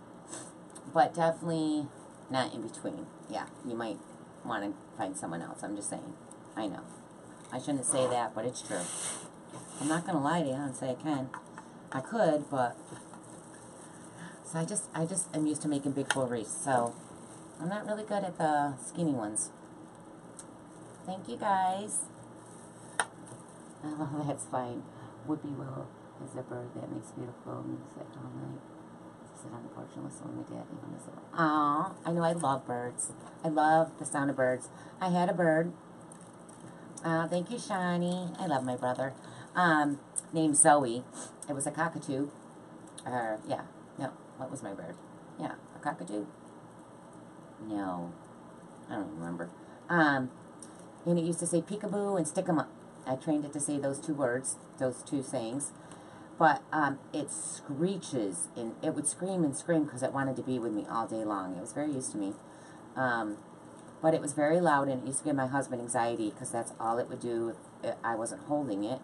but definitely not in between. Yeah, you might want to find someone else. I'm just saying. I know. I shouldn't say that, but it's true. I'm not going to lie to you and say I can. I could, but... So I just am used to making big full wreaths, so I'm not really good at the skinny ones. Thank you, guys. Oh, that's fine. Whoopie Will is a bird that makes beautiful music all night. Sit on the porch and whistle when my dad even whistle. Aw, I know I love birds. I love the sound of birds. I had a bird. Thank you, Shani. I love my brother. Named Zoe. It was a cockatoo. Yeah. No. What was my bird? Yeah. A cockatoo? No. I don't remember. And it used to say peekaboo and stick 'em up. I trained it to say those two words, those two sayings. But it screeches, and it would scream and scream because it wanted to be with me all day long. It was very used to me. But it was very loud, and it used to give my husband anxiety because that's all it would do if I wasn't holding it.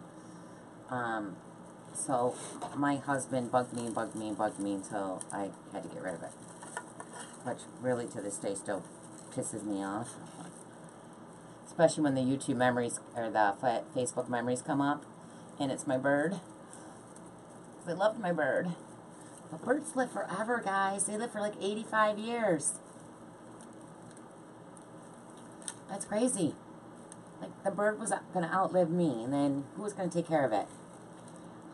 So my husband bugged me and bugged me and bugged me until I had to get rid of it. Which really to this day still pisses me off. Especially when the YouTube memories or the Facebook memories come up and it's my bird. I loved my bird. But birds live forever, guys. They live for like 85 years. That's crazy. Like, the bird was going to outlive me, and then who was going to take care of it?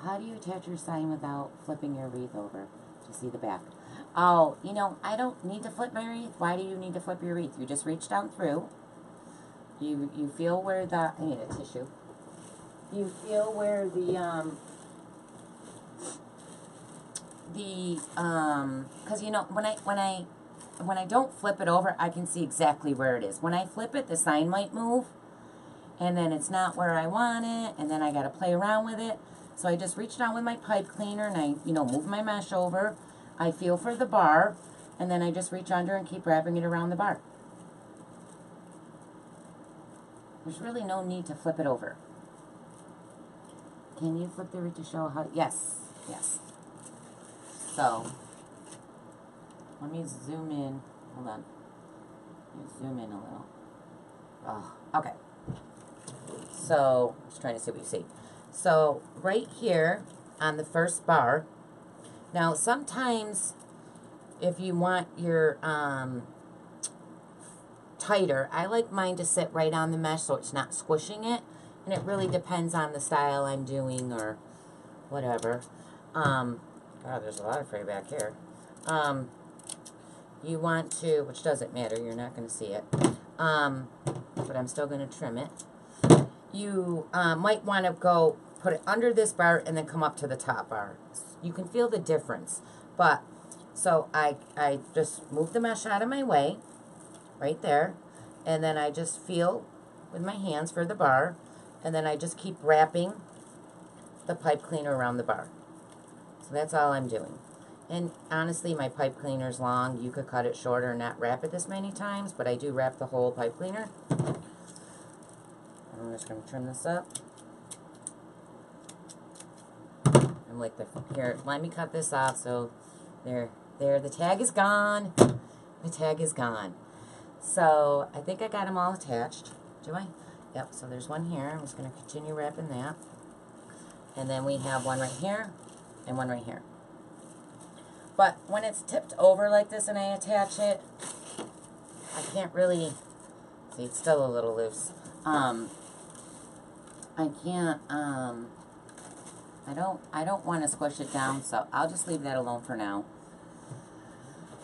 How do you attach your sign without flipping your wreath over to see the back? Oh, you know, I don't need to flip my wreath. Why do you need to flip your wreath? You just reach down through. You feel where the... I need a tissue. You feel where because, you know, when I don't flip it over, I can see exactly where it is. When I flip it, the sign might move, and then it's not where I want it, and then I got to play around with it. So I just reach down with my pipe cleaner, and I, you know, move my mesh over. I feel for the bar, and then I just reach under and keep wrapping it around the bar. There's really no need to flip it over. Can you flip the wreath to show how? Yes, yes. So, let me zoom in. Hold on. Let me zoom in a little. Oh, okay. So, just trying to see what you see. So, right here on the first bar. Now, sometimes if you want your tighter, I like mine to sit right on the mesh so it's not squishing it. And it really depends on the style I'm doing or whatever. God, there's a lot of fray back here. You want to, which doesn't matter, you're not going to see it. But I'm still going to trim it. You might want to go put it under this bar and then come up to the top bar. You can feel the difference. But, so I just move the mesh out of my way, right there. And then I just feel with my hands for the bar. And then I just keep wrapping the pipe cleaner around the bar. So that's all I'm doing. And honestly, my pipe cleaner's long. You could cut it shorter and not wrap it this many times, but I do wrap the whole pipe cleaner. I'm just going to trim this up. I'm like, here, let me cut this off. So there, the tag is gone. The tag is gone. So I think I got them all attached. Do I? Yep, so there's one here. I'm just going to continue wrapping that. And then we have one right here and one right here. But when it's tipped over like this and I attach it, I can't really, see, it's still a little loose. I can't, I don't want to squish it down, so I'll just leave that alone for now.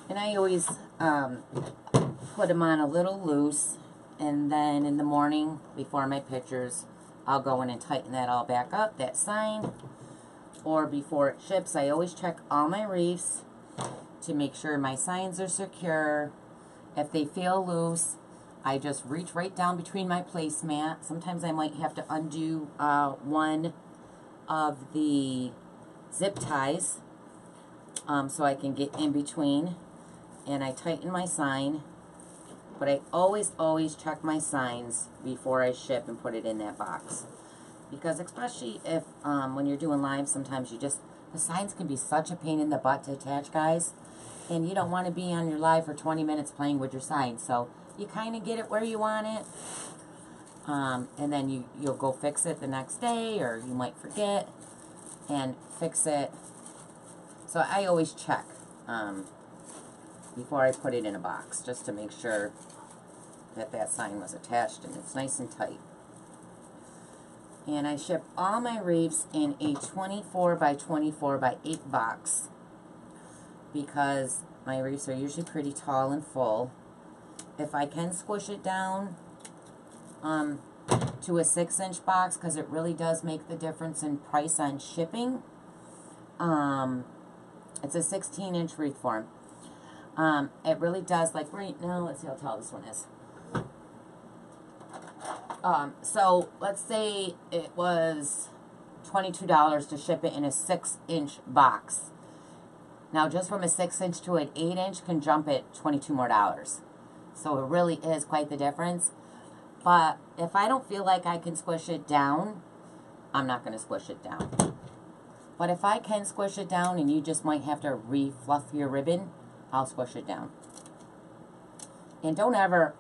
And I always put them on a little loose. And then in the morning, before my pictures, I'll go in and tighten that all back up, that sign. Or before it ships, I always check all my wreaths to make sure my signs are secure. If they feel loose, I just reach right down between my placemat. Sometimes I might have to undo one of the zip ties so I can get in between. And I tighten my sign. But I always check my signs before I ship and put it in that box. Because especially if, when you're doing live, sometimes the signs can be such a pain in the butt to attach, guys. And you don't want to be on your live for 20 minutes playing with your signs. So you kind of get it where you want it. And then you'll go fix it the next day, or you might forget and fix it. So I always check before I put it in a box, just to make sure that sign was attached and it's nice and tight. And I ship all my wreaths in a 24 by 24 by 8 box because my wreaths are usually pretty tall and full. If I can squish it down to a 6-inch box, because it really does make the difference in price on shipping. It's a 16-inch wreath form. It really does, like right now, let's see how tall this one is. So let's say it was $22 to ship it in a 6-inch box. Now just from a 6-inch to an 8-inch can jump it $22 more. So it really is quite the difference. But if I don't feel like I can squish it down, I'm not going to squish it down. But if I can squish it down and you just might have to re-fluff your ribbon, I'll squish it down. And don't ever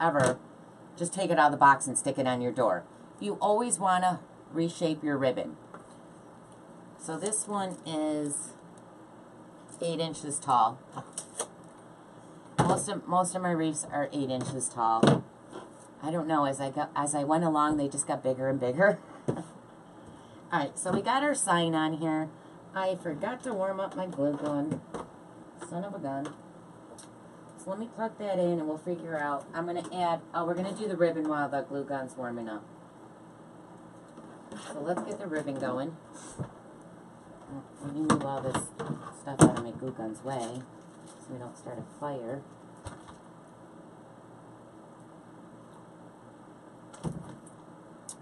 just take it out of the box and stick it on your door. You always want to reshape your ribbon. So this one is 8 inches tall. Most of my wreaths are 8 inches tall. I don't know, as I went along, they just got bigger and bigger. Alright, so we got our sign on here. I forgot to warm up my glue gun. Son of a gun. So let me plug that in and we'll figure out. I'm going to add, we're going to do the ribbon while the glue gun's warming up. So let's get the ribbon going. Let me move all this stuff out of my glue gun's way so we don't start a fire.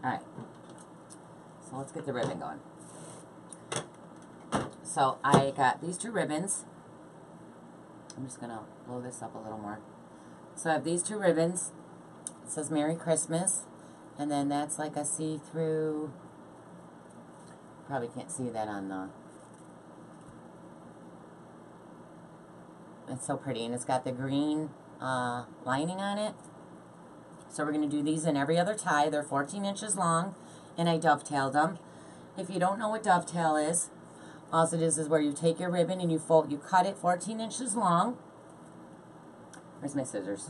Alright. So let's get the ribbon going. So I got these 2 ribbons. I'm just going to blow this up a little more. So I have these 2 ribbons. It says Merry Christmas. And then that's like a see-through. Probably can't see that on the... It's so pretty. And it's got the green lining on it. So we're going to do these in every other tie. They're 14 inches long. And I dovetailed them. If you don't know what dovetail is, all it is where you take your ribbon and you cut it 14 inches long. Where's my scissors?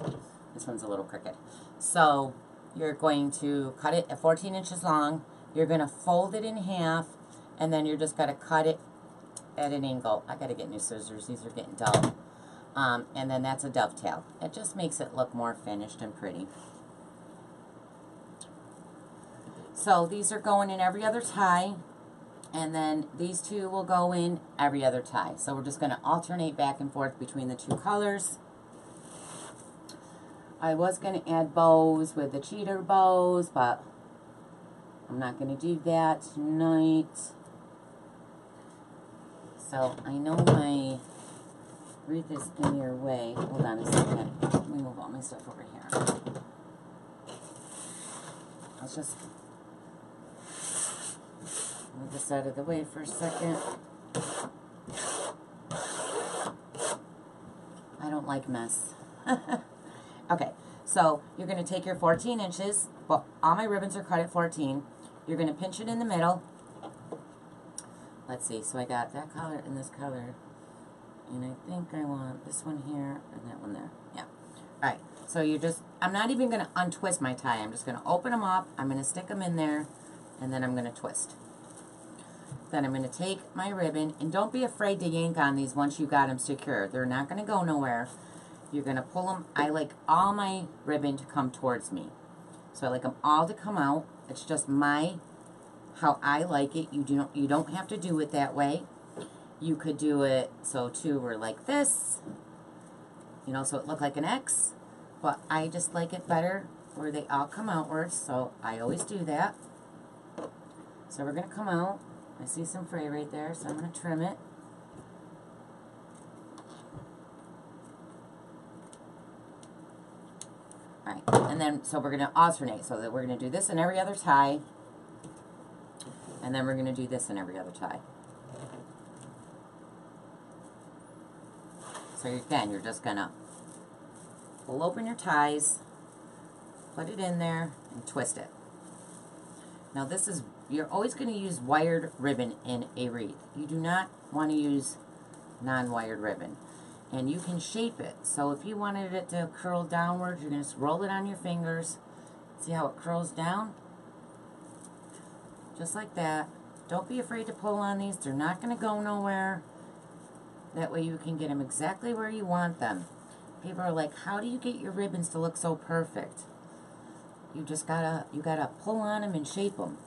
This one's a little crooked. So you're going to cut it at 14 inches long. You're going to fold it in half, and then you're just going to cut it at an angle. I got to get new scissors. These are getting dull. And then that's a dovetail. It just makes it look more finished and pretty. So these are going in every other tie. And then these 2 will go in every other tie. So we're just going to alternate back and forth between the 2 colors. I was going to add bows with the cheater bows, but I'm not going to do that tonight. So I know my wreath is in your way. Hold on a second. Let me move all my stuff over here. Let's just move this out of the way for a second. I don't like mess. Okay, so you're going to take your 14 inches. Well, all my ribbons are cut at 14. You're going to pinch it in the middle. Let's see, so I got that color and this color. And I think I want this one here and that one there. Yeah. Alright, so you just, I'm not even going to untwist my tie. I'm just going to open them up. I'm going to stick them in there. And then I'm going to twist. Then I'm going to take my ribbon, and don't be afraid to yank on these once you got them secure. They're not going to go nowhere. You're going to pull them. I like all my ribbon to come towards me. So I like them all to come out. It's just how I like it. You don't have to do it that way. You could do it so 2 were like this. You know, so it looked like an X. But I just like it better where they all come outwards. So I always do that. So we're going to come out. I see some fray right there, so I'm going to trim it. Alright, and then, so we're going to alternate, so that we're going to do this in every other tie, and then we're going to do this in every other tie. So again, you're just going to pull open your ties, put it in there, and twist it. Now this is, you're always going to use wired ribbon in a wreath. You do not want to use non-wired ribbon. And you can shape it. So if you wanted it to curl downwards, you're going to just roll it on your fingers. See how it curls down? Just like that. Don't be afraid to pull on these. They're not going to go nowhere. That way you can get them exactly where you want them. People are like, how do you get your ribbons to look so perfect? You just gotta pull on them and shape them.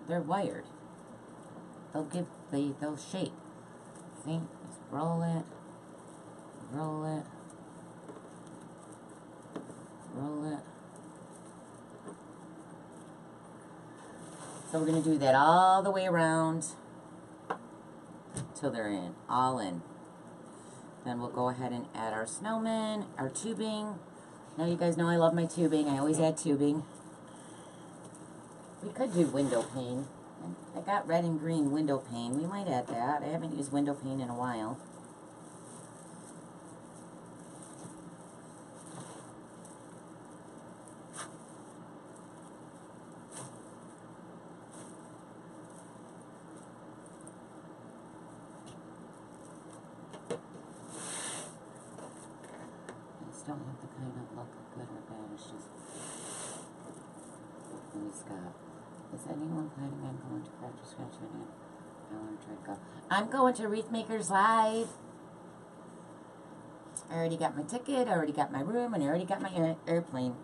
They're wired. They'll shape. See? Just roll it, roll it, roll it. So we're gonna do that all the way around till they're in, all in. Then we'll go ahead and add our snowmen, our tubing. Now you guys know I love my tubing. I always add tubing. We could do window pane. I got red and green window pane. We might add that. I haven't used window pane in a while. Don't have to kind of look good or bad. It's just let me stop. Is anyone planning on going to Craft Scratch Minute? I want to try to go. I'm going to Wreath Makers Live. I already got my ticket, I already got my room, and I already got my airplane,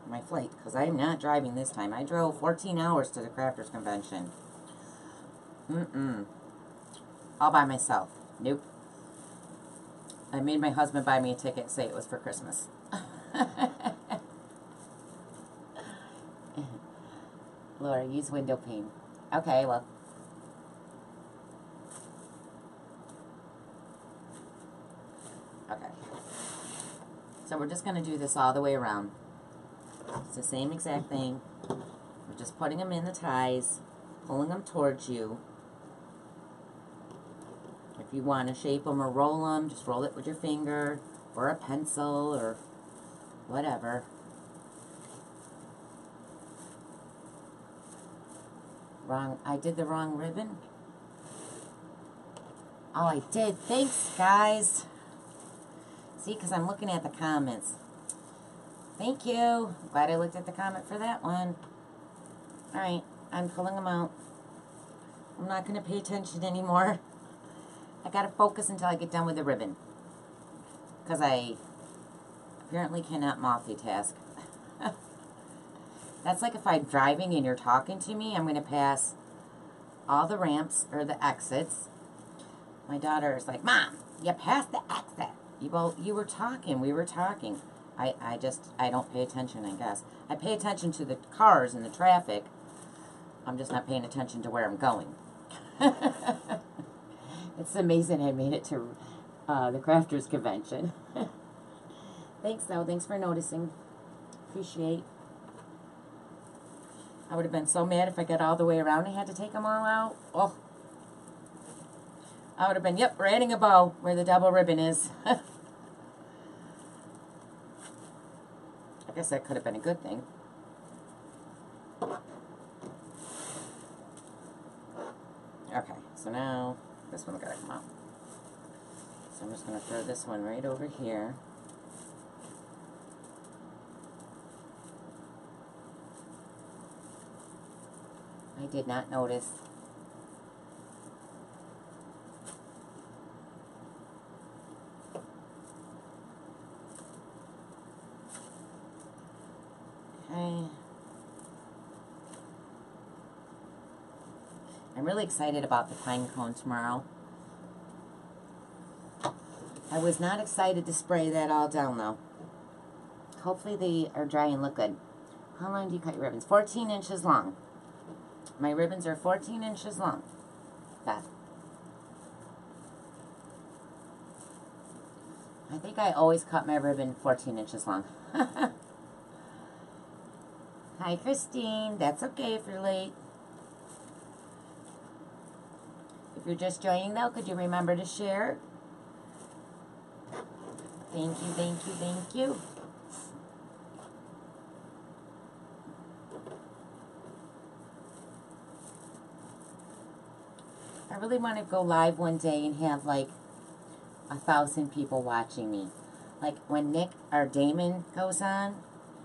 my flight, because I'm not driving this time. I drove 14 hours to the Crafters Convention. All by myself. Nope. I made my husband buy me a ticket and say it was for Christmas. Laura, use window pane. Okay, well. Okay. So we're just going to do this all the way around. It's the same exact thing. We're just putting them in the ties, pulling them towards you. If you want to shape them or roll them, just roll it with your finger or a pencil or whatever. Wrong. I did the wrong ribbon. Oh, I did. Thanks, guys. See, because I'm looking at the comments. Thank you. Glad I looked at the comment for that one. Alright, I'm pulling them out. I'm not going to pay attention anymore. I got to focus until I get done with the ribbon. Because I apparently cannot multitask. That's like if I'm driving and you're talking to me, I'm going to pass all the ramps or the exits. My daughter is like, Mom, you passed the exit. You were talking. We were talking. I don't pay attention, I guess. I pay attention to the cars and the traffic. I'm just not paying attention to where I'm going. It's amazing I made it to the Crafters Convention. Thanks, though. Thanks for noticing. Appreciate. I would have been so mad if I got all the way around and had to take them all out. Oh. I would have been, yep, we're adding a bow where the double ribbon is. I guess that could have been a good thing. Okay, so now this one got to come out. So I'm just going to throw this one right over here. I did not notice. Okay. I'm really excited about the pine cone tomorrow. I was not excited to spray that all down though. Hopefully they are dry and look good. How long do you cut your ribbons? 14 inches long. My ribbons are 14 inches long. That. I think I always cut my ribbon 14 inches long. Hi, Christine. That's okay if you're late. If you're just joining, though, could you remember to share? Thank you, thank you, thank you. I really want to go live one day and have, like, 1,000 people watching me. Like, when Nick or Damon goes on,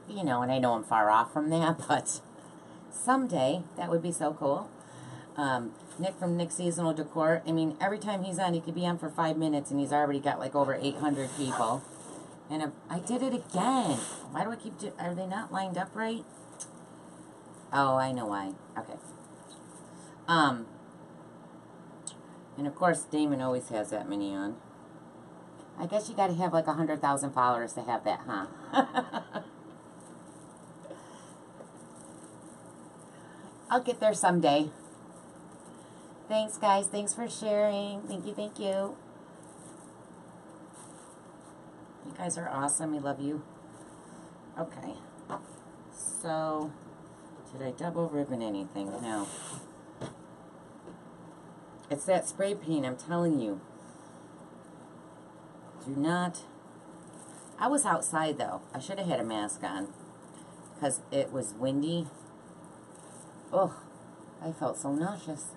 you know, and I know I'm far off from that, but someday that would be so cool. Nick from Nick Seasonal Decor, I mean, every time he's on, he could be on for 5 minutes, and he's already got, like, over 800 people. And I did it again. Why do I keep doing... Are they not lined up right? Oh, I know why. Okay. And, of course, Damon always has that many on. I guess you got to have, like, 100,000 followers to have that, huh? I'll get there someday. Thanks, guys. Thanks for sharing. Thank you, thank you. You guys are awesome. We love you. Okay. So, did I double ribbon anything? No. It's that spray paint, I'm telling you. Do not... I was outside, though. I should have had a mask on. Because it was windy. Oh, I felt so nauseous.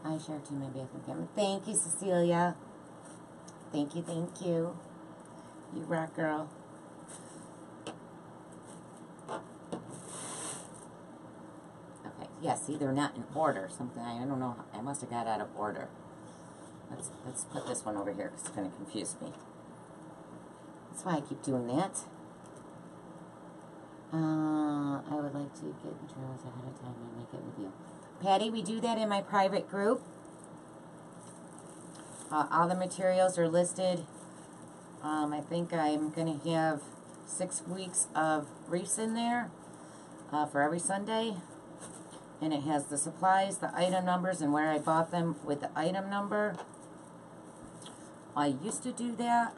I shared to my bathroom camera. Thank you, Cecilia. Thank you, thank you. You rock, girl. Okay, yeah, see, they're not in order. Something, I don't know. I must have got out of order. Let's put this one over here because it's going to confuse me. That's why I keep doing that. I would like to get materials ahead of time and make it with you. Patty, we do that in my private group. All the materials are listed. I think I'm going to have 6 weeks of wreaths in there for every Sunday. And it has the supplies, the item numbers, and where I bought them with the item number. I used to do that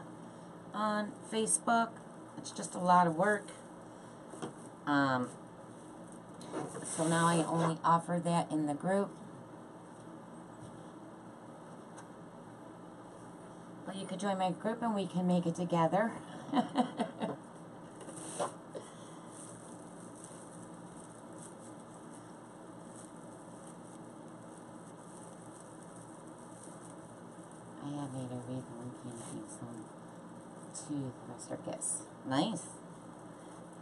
on Facebook. It's just a lot of work. So now I only offer that in the group. But you could join my group and we can make it together. I have made a wreath and one candy some toothbrush or gifts. Nice.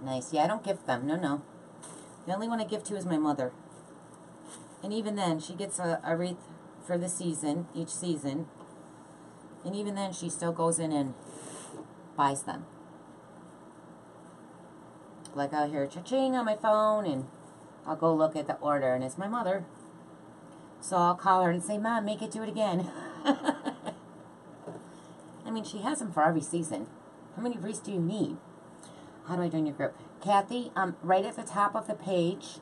Nice. Yeah, I don't gift them. No, no. The only one I give to is my mother. And even then, she gets a wreath for the season, each season. And even then, she still goes in and buys them. Like I'll hear cha-ching on my phone, and I'll go look at the order, and it's my mother. So I'll call her and say, Mom, make it do it again. I mean, she has them for every season. How many wreaths do you need? How do I join your group? Kathy, right at the top of the page,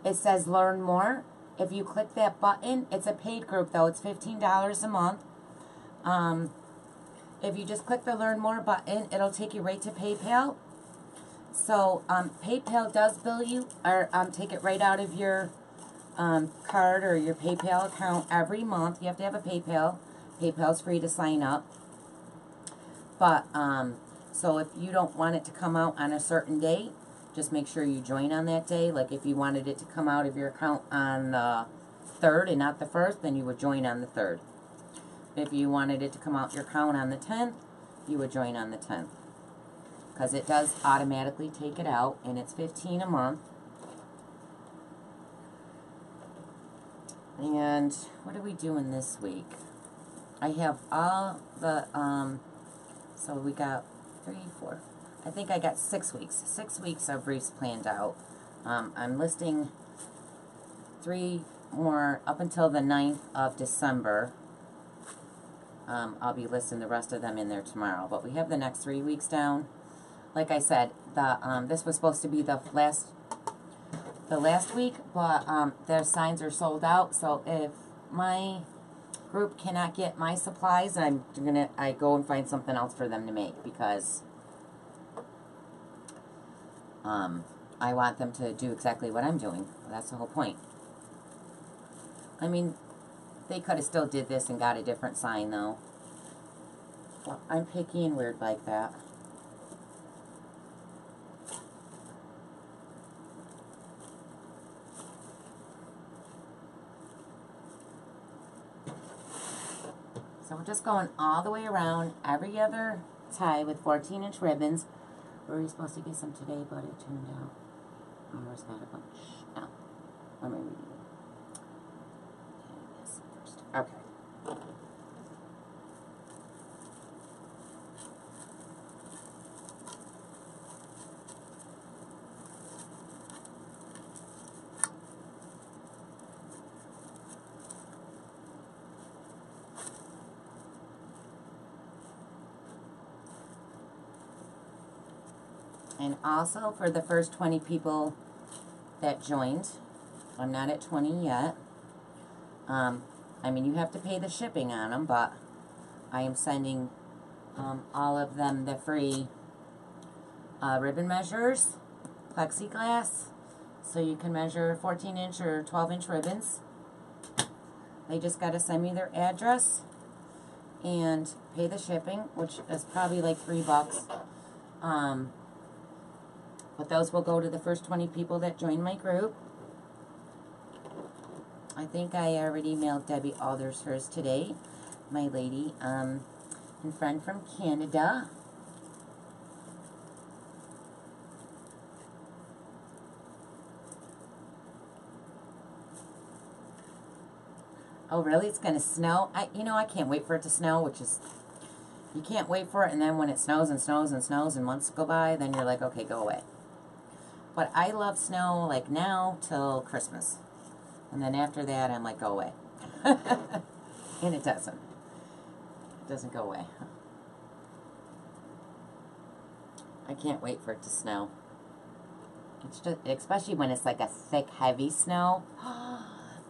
it says Learn More. If you click that button, it's a paid group, though. It's $15 a month. If you just click the Learn More button, it'll take you right to PayPal. So, PayPal does bill you, or take it right out of your card or your PayPal account every month. You have to have a PayPal. PayPal's free to sign up. But, so if you don't want it to come out on a certain date, just make sure you join on that day. Like if you wanted it to come out of your account on the 3rd and not the 1st, then you would join on the 3rd. If you wanted it to come out your account on the 10th, you would join on the 10th. Because it does automatically take it out, and it's $15 a month. And what are we doing this week? I have all the, so we got 3, 4, I think I got 6 weeks. 6 weeks of wreaths planned out. I'm listing 3 more up until the 9th of December. I'll be listing the rest of them in there tomorrow. But we have the next 3 weeks down. Like I said, this was supposed to be the last week, but their signs are sold out. So if my group cannot get my supplies, I go and find something else for them to make, because I want them to do exactly what I'm doing. That's the whole point. I mean, they could have still did this and got a different sign, though. Well, I'm picky and weird like that. So we're just going all the way around every other tie with 14-inch ribbons. We were supposed to get some today, but it turned out ours got a bunch. Oh, let me read it. Yes, first. Okay. And also for the first 20 people that joined, I'm not at 20 yet. I mean, you have to pay the shipping on them, but I am sending all of them the free ribbon measures, plexiglass, so you can measure 14-inch or 12-inch ribbons. They just got to send me their address and pay the shipping, which is probably like $3. But those will go to the first 20 people that join my group. I think I already mailed Debbie Alders hers today, my lady and friend from Canada. Oh, really? It's going to snow? I can't wait for it to snow, which is, you can't wait for it, and then when it snows and snows and snows and months go by, then you're like, okay, go away. But I love snow, like now till Christmas. And then after that, I'm like, go away. And it doesn't. It doesn't go away. I can't wait for it to snow. It's just, especially when it's like a thick, heavy snow.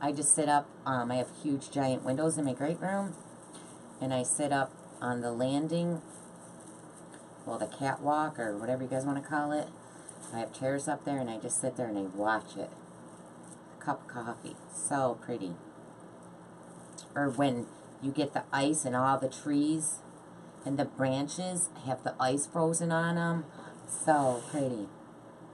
I just sit up, I have huge giant windows in my great room, and I sit up on the landing, well, the catwalk, or whatever you guys want to call it. I have chairs up there, and I just sit there and I watch it. A cup of coffee. So pretty. Or when you get the ice and all the trees and the branches have the ice frozen on them. So pretty.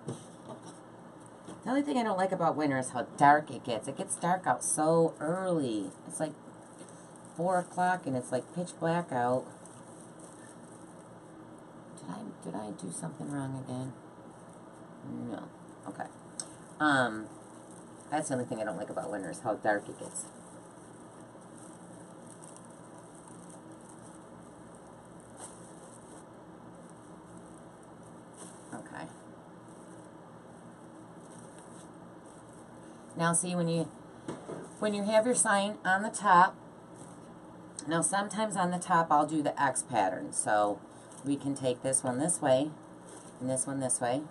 The only thing I don't like about winter is how dark it gets. It gets dark out so early. It's like 4 o'clock and it's like pitch black out. Did I do something wrong again? No. Okay. That's the only thing I don't like about winter is how dark it gets. Okay. Now see, when you have your sign on the top, now sometimes on the top I'll do the X pattern. So we can take this one this way and this one this way.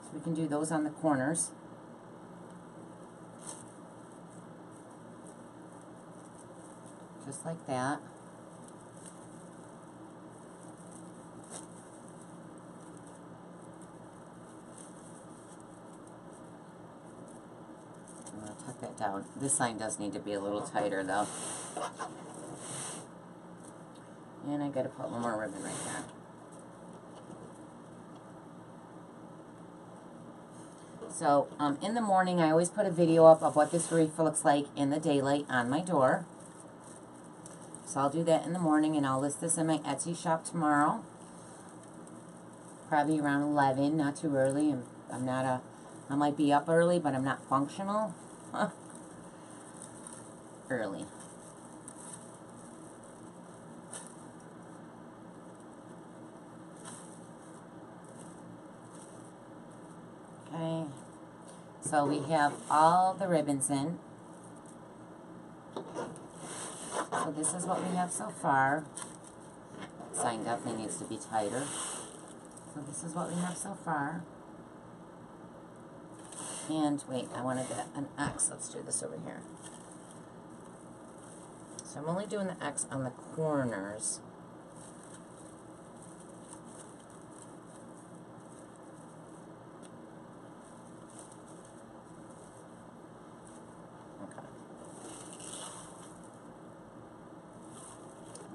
So we can do those on the corners. Just like that. I'm going to tuck that down. This sign does need to be a little tighter though. And I got to put one more ribbon right there. So in the morning I always put a video up of what this wreath looks like in the daylight on my door. So I'll do that in the morning, and I'll list this in my Etsy shop tomorrow. Probably around 11, not too early. I might be up early, but I'm not functional. Early. Okay. So we have all the ribbons in. So this is what we have so far. Sign definitely needs to be tighter. So this is what we have so far. And wait, I wanted an X. Let's do this over here. So I'm only doing the X on the corners.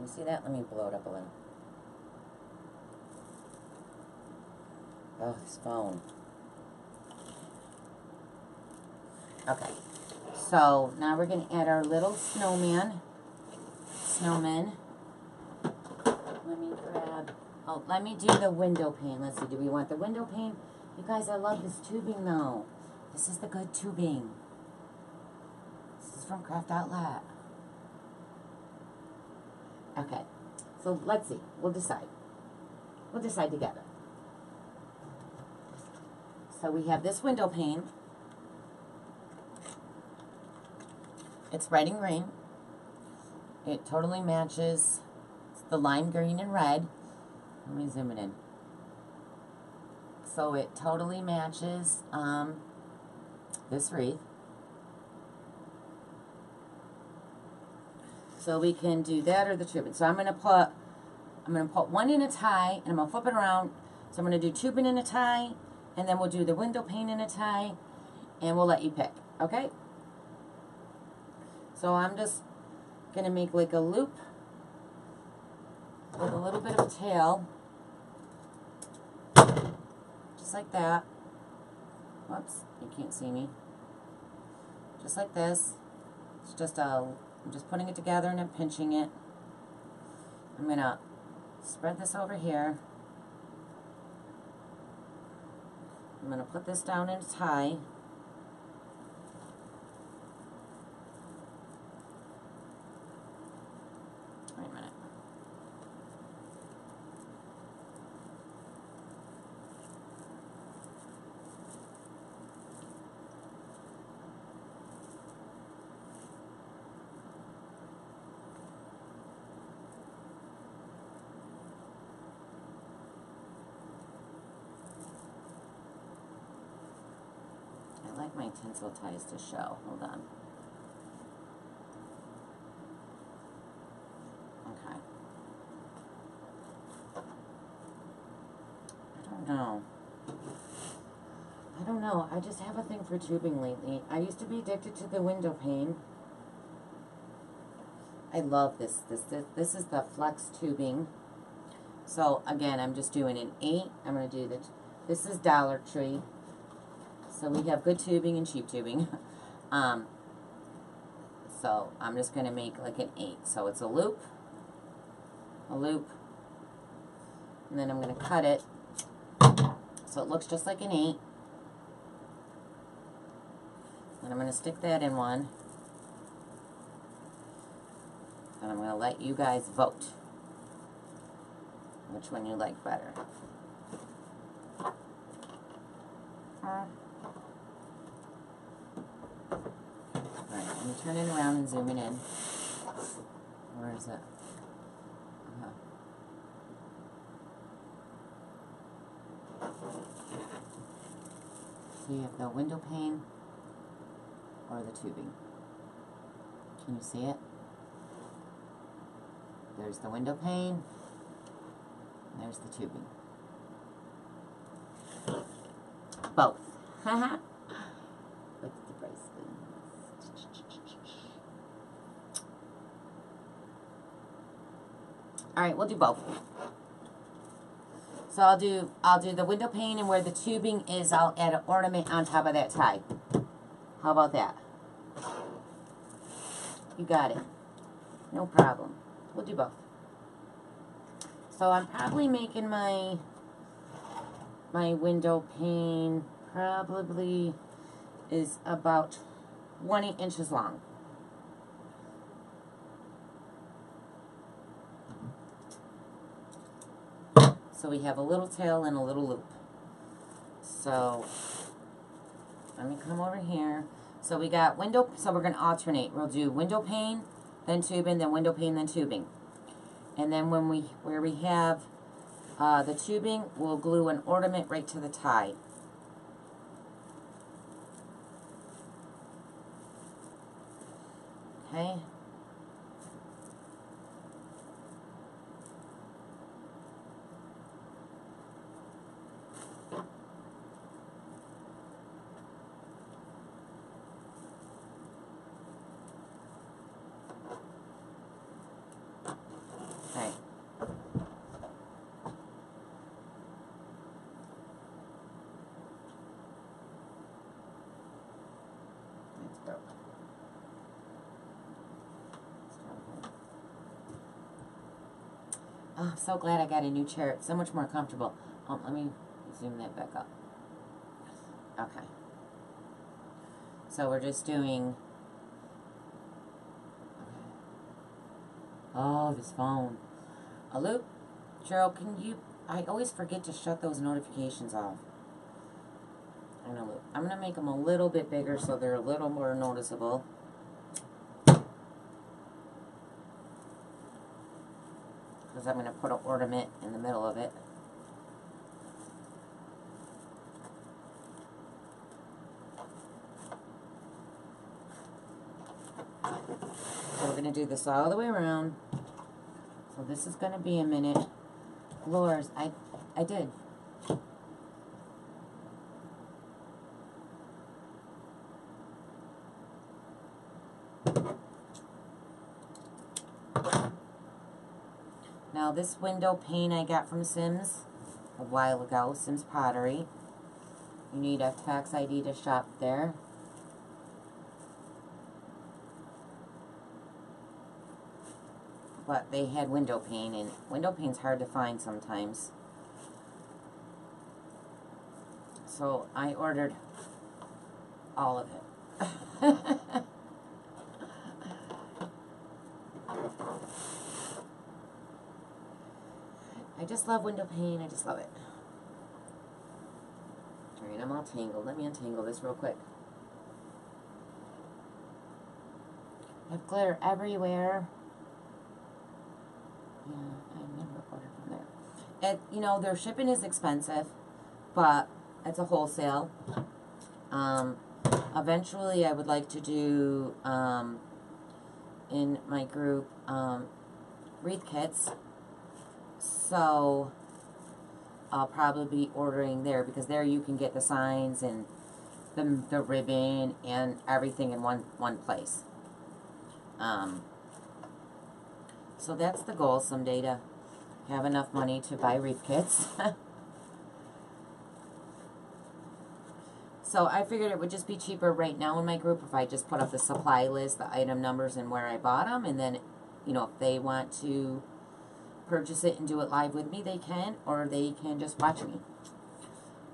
You see that? Let me blow it up a little. Oh, this phone. Okay. So now we're going to add our little snowmen. Let me grab... Oh, let me do the window pane. Let's see. Do we want the window pane? You guys, I love this tubing though. This is the good tubing. This is from Craft Outlet. Okay, so let's see. We'll decide. We'll decide together. So we have this window pane. It's red and green. It totally matches the lime green and red. Let me zoom it in. So it totally matches this wreath. So we can do that or the tubing. So I'm gonna put one in a tie, and I'm gonna flip it around. So I'm gonna do tubing in a tie, and then we'll do the window pane in a tie, and we'll let you pick. Okay? So I'm just gonna make like a loop with a little bit of a tail, just like that. Whoops, you can't see me. Just like this. It's just I'm just putting it together and I'm pinching it. I'm going to spread this over here. I'm going to put this down in a tie. Wait a minute. I like my tinsel ties to show. Hold on. Okay. I don't know. I just have a thing for tubing lately. I used to be addicted to the window pane. I love this. This is the flex tubing. So again, I'm just doing an 8. I'm going to do this is Dollar Tree. So we have good tubing and cheap tubing. So I'm just going to make like an 8. So it's a loop, and then I'm going to cut it so it looks just like an 8. And I'm going to stick that in one. And I'm going to let you guys vote which one you like better. Alright, let me turn it around and zoom it in. Where is it? So you have the window pane or the tubing. Can you see it? There's the window pane. And there's the tubing. Both. Haha. What's the price? Alright, we'll do both. So I'll do the window pane, and where the tubing is, I'll add an ornament on top of that tie. How about that? You got it. No problem. We'll do both. So I'm probably making my window pane probably is about 20 inches long. So we have a little tail and a little loop. So let me come over here. So we got window, so we're going to alternate. We'll do window pane, then tubing, then window pane, then tubing. And then where we have the tubing, we'll glue an ornament right to the tie. Okay. Okay. Let's go. Oh, I'm so glad I got a new chair. It's so much more comfortable. Let me zoom that back up. Okay. So we're just doing... Oh, this phone. A loop. Cheryl, can you... I always forget to shut those notifications off. And a loop. I'm going to make them a little bit bigger so they're a little more noticeable. Because I'm going to put an ornament in the middle of it. So we're going to do this all the way around. So this is going to be a minute. Lors, I did. Now this window pane I got from Sims a while ago, Sims Pottery. You need a tax ID to shop there. But they had window pane, and window pane's hard to find sometimes. So I ordered all of it. I just love window pane. I just love it. Alright, I'm all tangled. Let me untangle this real quick. I have glitter everywhere. Yeah, I never ordered from there. You know, their shipping is expensive, but it's a wholesale. Eventually, I would like to do, in my group, wreath kits. So, I'll probably be ordering there, because there you can get the signs and the ribbon and everything in one place. So that's the goal someday, to have enough money to buy wreath kits. So I figured it would just be cheaper right now in my group if I just put up the supply list, the item numbers, and where I bought them. And then, you know, if they want to purchase it and do it live with me, they can. Or they can just watch me.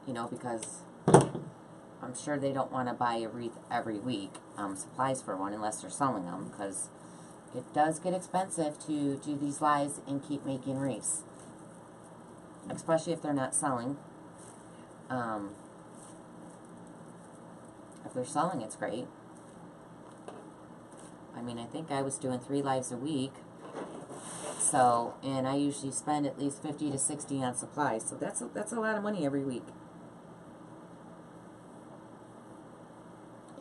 You know, because I'm sure they don't want to buy a wreath every week, supplies for one, unless they're selling them. Because it does get expensive to do these lives and keep making wreaths. Especially if they're not selling. If they're selling, it's great. I mean, I think I was doing 3 lives a week. So, and I usually spend at least 50 to 60 on supplies. So that's a lot of money every week.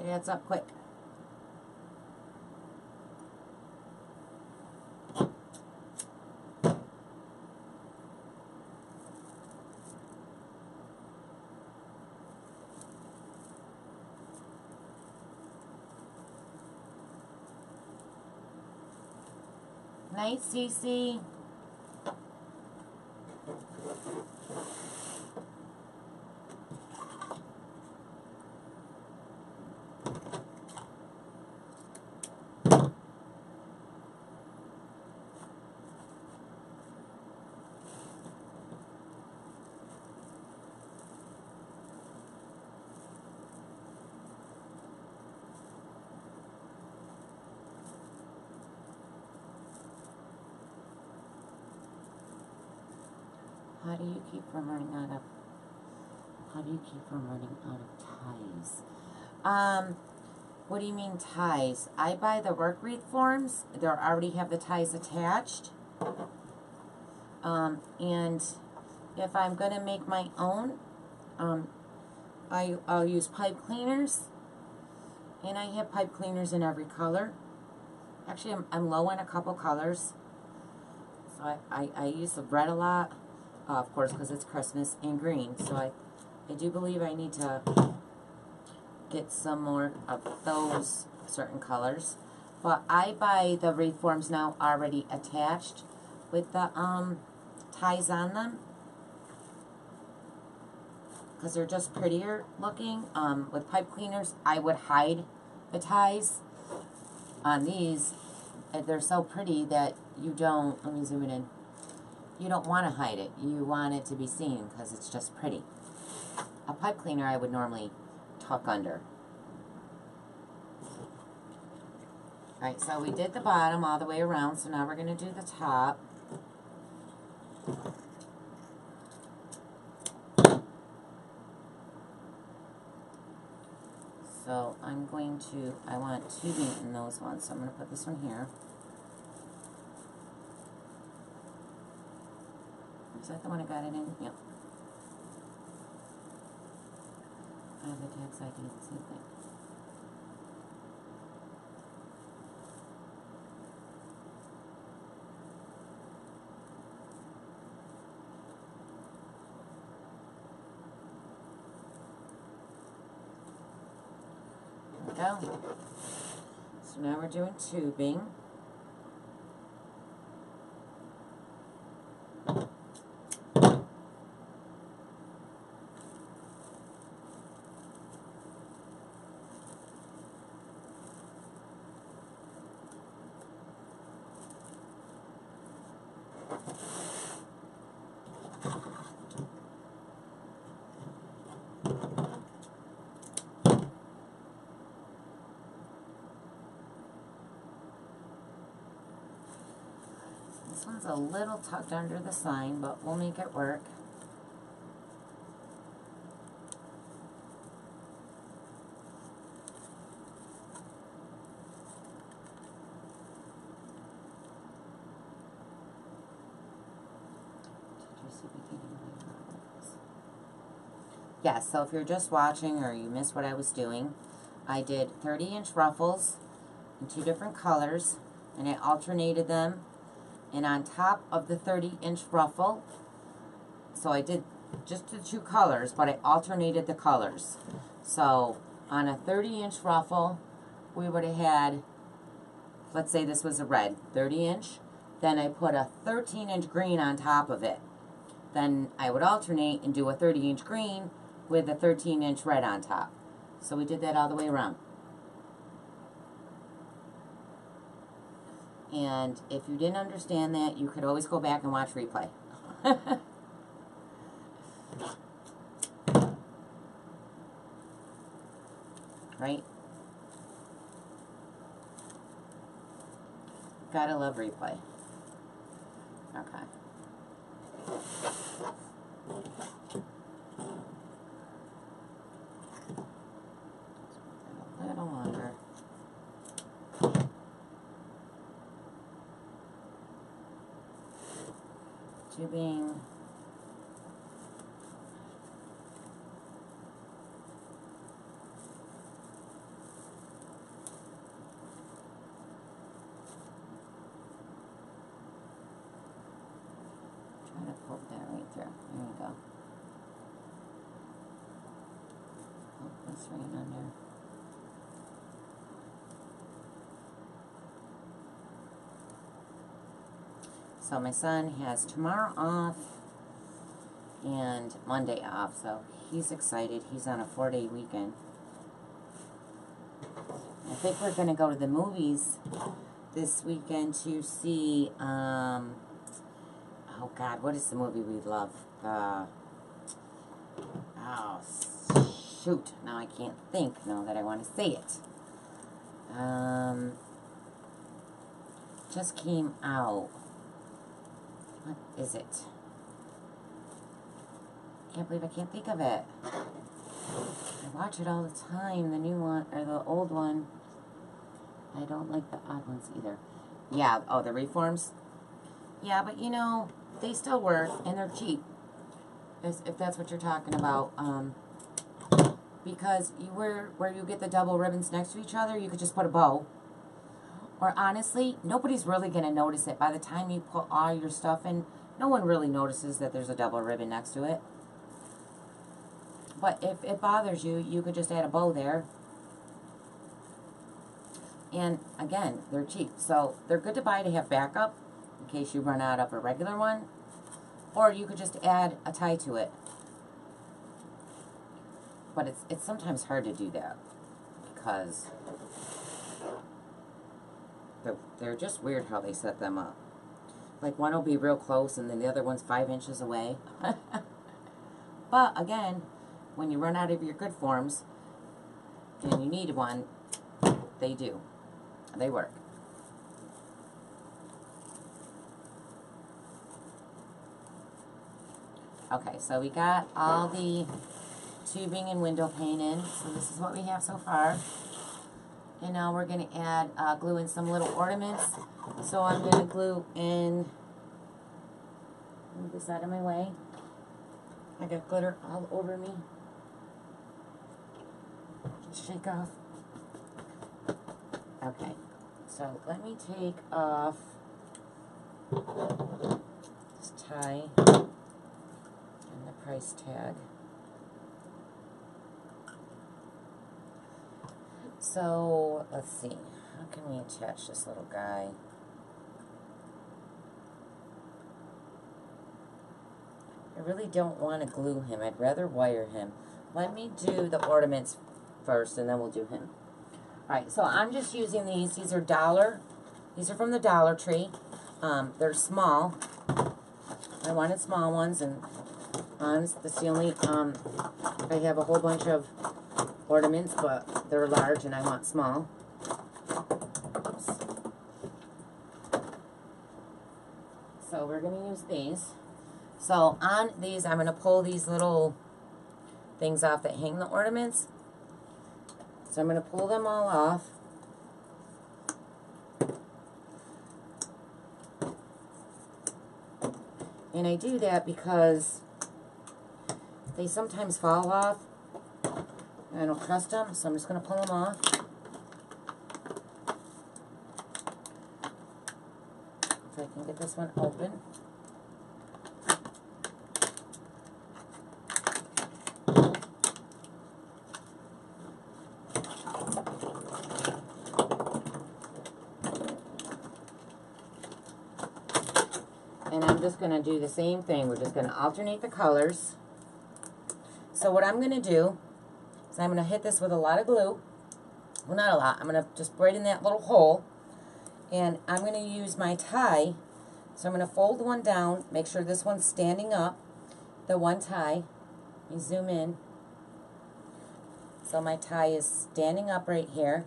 It adds up quick. Night, Cece. How do you keep from running out of ties? What do you mean ties? I buy the work wreath forms. They already have the ties attached. And if I'm going to make my own, I'll use pipe cleaners. And I have pipe cleaners in every color. Actually, I'm low on a couple colors. So I use the red a lot. Of course, because it's Christmas, and green. So I do believe I need to get some more of those certain colors. But I buy the wreath forms now already attached with the ties on them, because they're just prettier looking. With pipe cleaners, I would hide the ties. On these, they're so pretty that you don't, let me zoom it in. You don't want to hide it. You want it to be seen because it's just pretty. A pipe cleaner I would normally tuck under. Alright, so we did the bottom all the way around, so now we're going to do the top. So I'm going to, I want tubing in those ones, so I'm going to put this one here. Is that the one I got it in? Yep. I have the tags ID, same thing. There we go. So now we're doing tubing. This one's a little tucked under the sign, but we'll make it work. Yes, so if you're just watching or you missed what I was doing, I did 30-inch ruffles in 2 different colors, and I alternated them. And on top of the 30-inch ruffle, so I did just the 2 colors, but I alternated the colors. So on a 30-inch ruffle, we would have had, let's say this was a red, 30-inch. Then I put a 13-inch green on top of it. Then I would alternate and do a 30-inch green with a 13-inch red on top. So we did that all the way around. And if you didn't understand that, you could always go back and watch replay. Right? Gotta love replay. Okay. A little longer. Tubing. Try to poke that right through. There you go. Poke this right under. So my son has tomorrow off and Monday off, so he's excited. He's on a 4-day weekend. I think we're going to go to the movies this weekend to see, oh God, what is the movie we love? Oh, shoot, now I can't think now that I want to say it. Just came out. What is it? Can't believe I can't think of it. I watch it all the time, the new one, or the old one. I don't like the odd ones either. Yeah, oh, the reforms? Yeah, but you know, they still work, and they're cheap. If that's what you're talking about. Because where you get the double ribbons next to each other, you could just put a bow. Or honestly, nobody's really going to notice it. By the time you put all your stuff in, no one really notices that there's a double ribbon next to it. But if it bothers you, you could just add a bow there. And again, they're cheap. So they're good to buy to have backup in case you run out of a regular one. Or you could just add a tie to it. But it's sometimes hard to do that because they're just weird how they set them up. Like one will be real close and then the other one's 5 inches away. But again, when you run out of your good forms and you need one, they do. They work. Okay, so we got all the tubing and window pane in. So this is what we have so far. And now we're going to add, glue in some little ornaments. So I'm going to glue in, move this out of my way. I got glitter all over me. Just shake off. Okay, so let me take off this tie and the price tag. So, let's see, how can we attach this little guy? I really don't want to glue him. I'd rather wire him. Let me do the ornaments first, and then we'll do him. Alright, so I'm just using these. These are $1. These are from the Dollar Tree. They're small. I wanted small ones, and that's the only, I have a whole bunch of ornaments, but they're large and I want small. Oops. So we're going to use these. So on these, I'm going to pull these little things off that hang the ornaments. So I'm going to pull them all off. And I do that because they sometimes fall off I don't trust them, so I'm just going to pull them off. If I can get this one open. And I'm just going to do the same thing. We're just going to alternate the colors. So what I'm going to do is I'm going to hit this with a lot of glue. Well, not a lot. I'm going to just right in that little hole. And I'm going to use my tie. So I'm going to fold one down, make sure this one's standing up, the one tie. Let me zoom in. So my tie is standing up right here.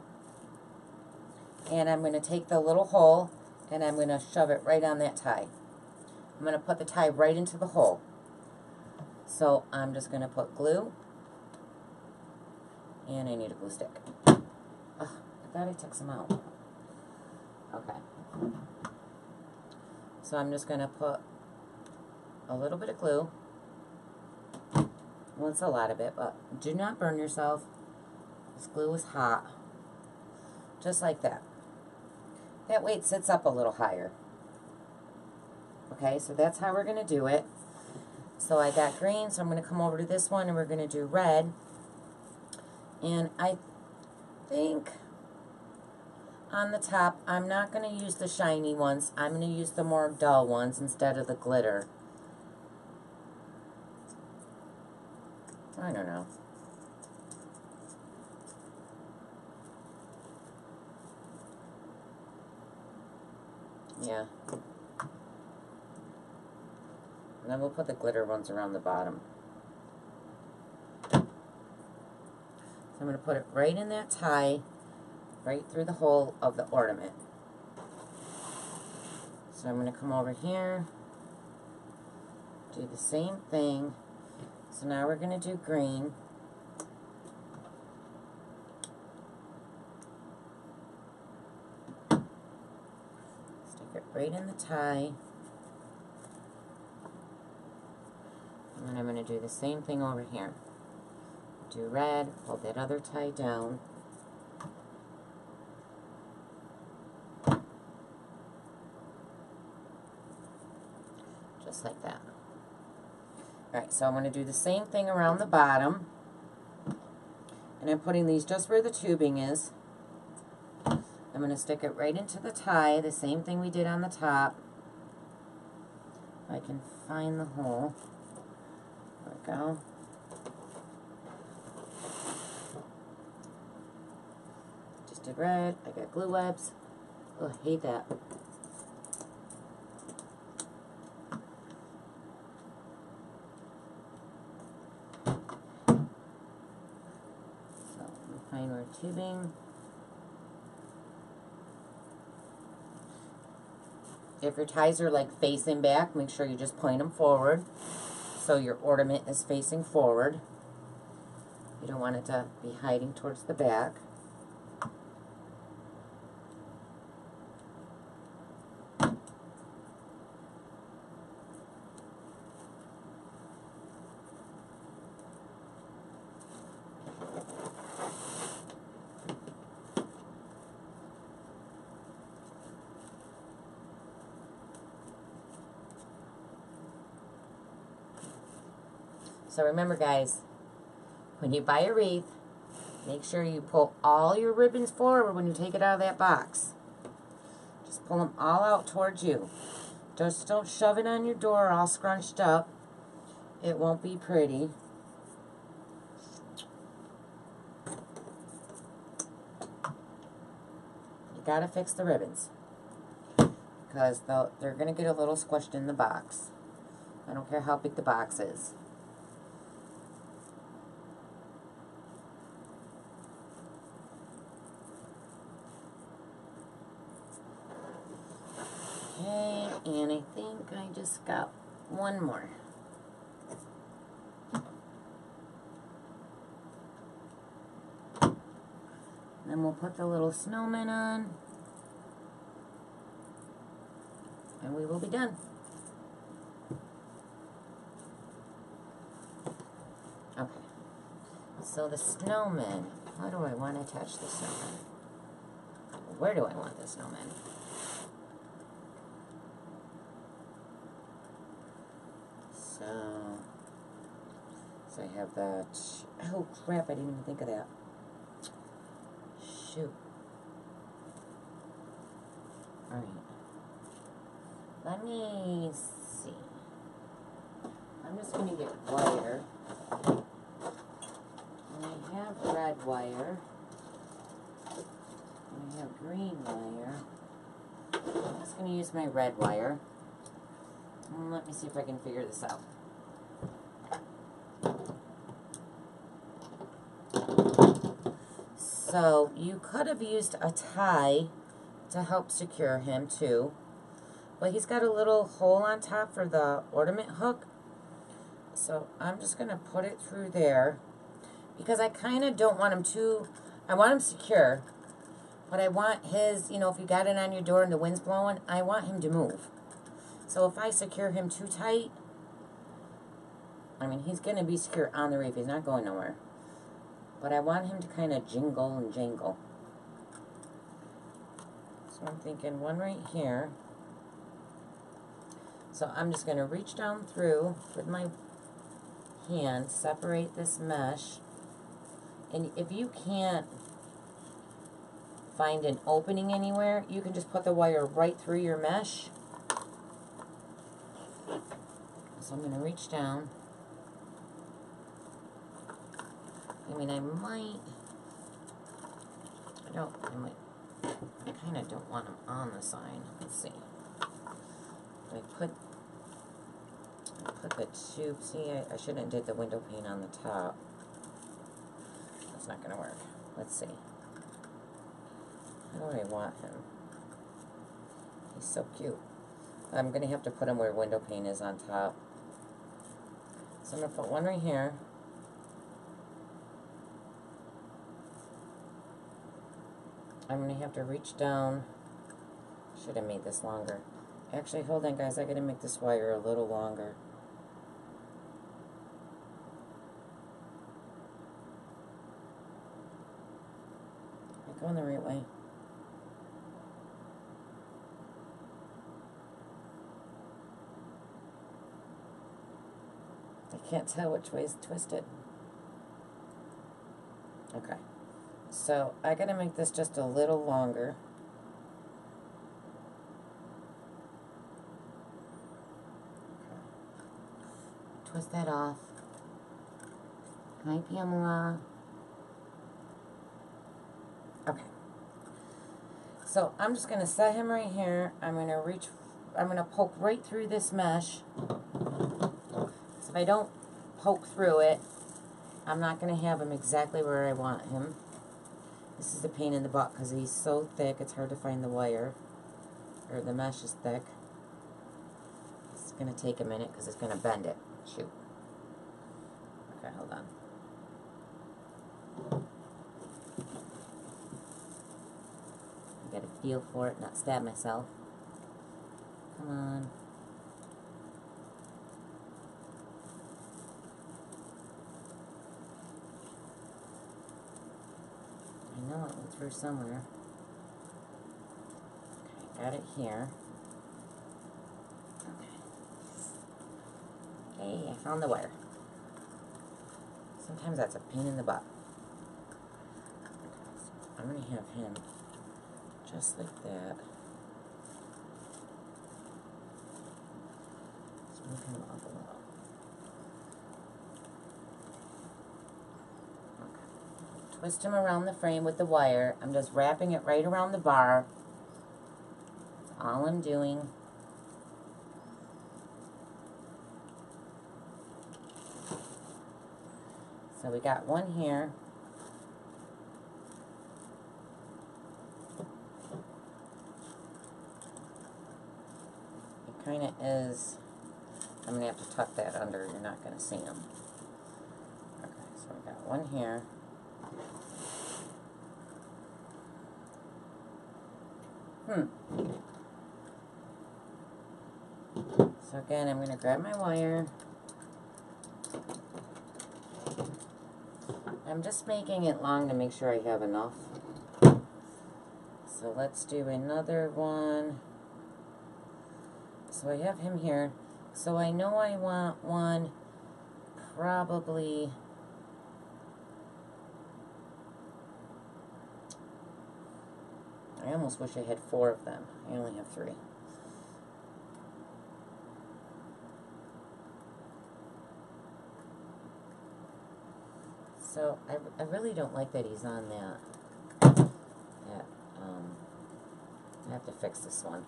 And I'm going to take the little hole and I'm going to shove it right on that tie. I'm going to put the tie right into the hole. So I'm just going to put glue. And I need a glue stick. Oh, I thought I took some out. Okay. So I'm just going to put a little bit of glue. Well, it's a lot of it, but do not burn yourself. This glue is hot. Just like that. That way it sits up a little higher. Okay, so that's how we're going to do it. So I got green, so I'm going to come over to this one and we're going to do red. And I think on the top, I'm not going to use the shiny ones. I'm going to use the more dull ones instead of the glitter. I don't know. Yeah. And then we'll put the glitter ones around the bottom. So I'm going to put it right in that tie, right through the hole of the ornament. So I'm going to come over here, do the same thing. So now we're going to do green. Stick it right in the tie. And then I'm going to do the same thing over here. Do red, pull that other tie down. Just like that. Alright, so I'm going to do the same thing around the bottom. And I'm putting these just where the tubing is. I'm going to stick it right into the tie, the same thing we did on the top. If I can find the hole. There we go. Just did red. I got glue webs. Oh, I hate that. So, find our tubing. If your ties are like facing back, make sure you just point them forward so your ornament is facing forward. You don't want it to be hiding towards the back. So remember, guys, when you buy a wreath, make sure you pull all your ribbons forward when you take it out of that box. Just pull them all out towards you. Just don't shove it on your door all scrunched up. It won't be pretty. You gotta fix the ribbons because they're gonna get a little squished in the box. I don't care how big the box is. Okay, and I think I just got one more. Then we'll put the little snowmen on, and we will be done. Okay, So the snowman, how do I want to attach the snowman? Where do I want the snowman? So I have that. Oh crap, I didn't even think of that. Shoot. Alright. Let me see. I'm just going to get wire. And I have red wire. And I have green wire. I'm just going to use my red wire. And let me see if I can figure this out. So you could have used a tie to help secure him too. But he's got a little hole on top for the ornament hook. So I'm just going to put it through there. Because I kind of don't want him too... I want him secure. But I want his, you know, if you got it on your door and the wind's blowing, I want him to move. So if I secure him too tight, I mean, he's going to be secure on the reef. He's not going nowhere. But I want him to kind of jingle and jangle. So I'm thinking one right here. So I'm just going to reach down through with my hand, separate this mesh. And if you can't find an opening anywhere, you can just put the wire right through your mesh. So I'm going to reach down. I mean, I kind of don't want them on the sign. Let's see. I put the tube, see, I shouldn't have did the window pane on the top. That's not going to work. Let's see. How do I want him? He's so cute. I'm going to have to put him where window pane is on top. So I'm going to put one right here. I'm going to have to reach down. Should have made this longer. Actually, hold on, guys. I got to make this wire a little longer. Am I going the right way? I can't tell which way is twisted. Okay. So I gotta make this just a little longer. Okay. Twist that off. Hi, Pamela. Okay. So I'm just gonna set him right here. I'm gonna poke right through this mesh. So if I don't poke through it, I'm not gonna have him exactly where I want him. This is a pain in the butt because he's so thick it's hard to find the wire. Or the mesh is thick. It's going to take a minute because it's going to bend it. Shoot. Okay, hold on. I got to feel for it, not stab myself. Come on. I know it went through somewhere. Okay, got it here. Okay. Hey, I found the wire. Sometimes that's a pain in the butt. Okay, so I'm going to have him just like that. Let's move him up a little. Twist him around the frame with the wire. I'm just wrapping it right around the bar. That's all I'm doing. So we got one here. It kind of is. I'm going to have to tuck that under. You're not going to see them. Okay, so we got one here. So again, I'm going to grab my wire. I'm just making it long to make sure I have enough. So let's do another one. So I have him here. So I know I want one probably... I almost wish I had 4 of them. I only have 3. So I really don't like that he's on that. I have to fix this one.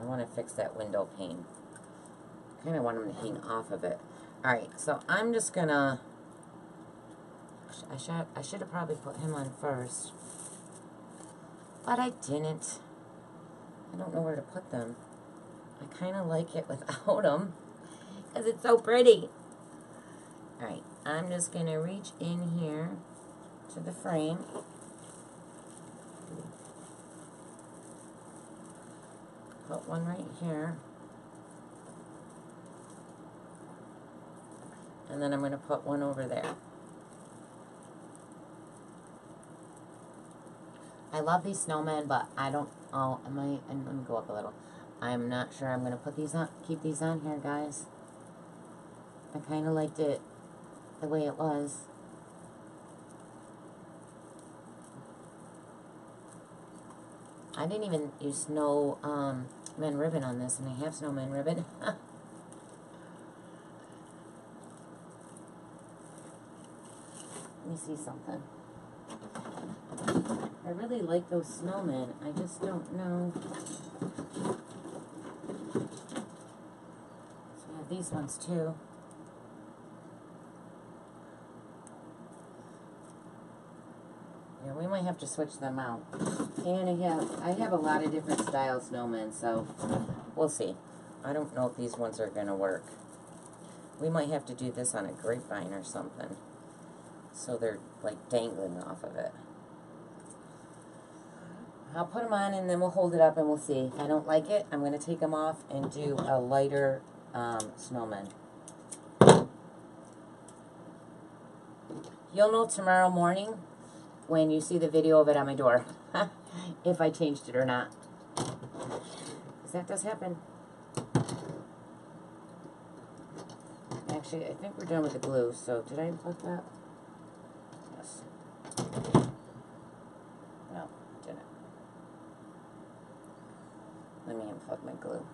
I want to fix that window pane. I kind of want him to hang off of it. Alright, so I'm just gonna... I should have probably put him on first. But I didn't. I don't know where to put them. I kind of like it without them. Because it's so pretty. Alright, I'm just going to reach in here to the frame. Put one right here. And then I'm going to put one over there. I love these snowmen, but I don't, and let me go up a little. I'm not sure I'm going to put these on, keep these on here, guys. I kind of liked it the way it was. I didn't even use snowmen ribbon on this, and I have snowmen ribbon. Let me see something. I really like those snowmen. I just don't know. So we have these ones too. Yeah, we might have to switch them out. And I have a lot of different style snowmen, so we'll see. I don't know if these ones are gonna work. We might have to do this on a grapevine or something. So they're like dangling off of it. I'll put them on and then we'll hold it up and we'll see. If I don't like it, I'm going to take them off and do a lighter snowman. You'll know tomorrow morning when you see the video of it on my door. If I changed it or not. Because that does happen. Actually, I think we're done with the glue. So, did I put that? Yes. No, I didn't. Let me unplug my glue.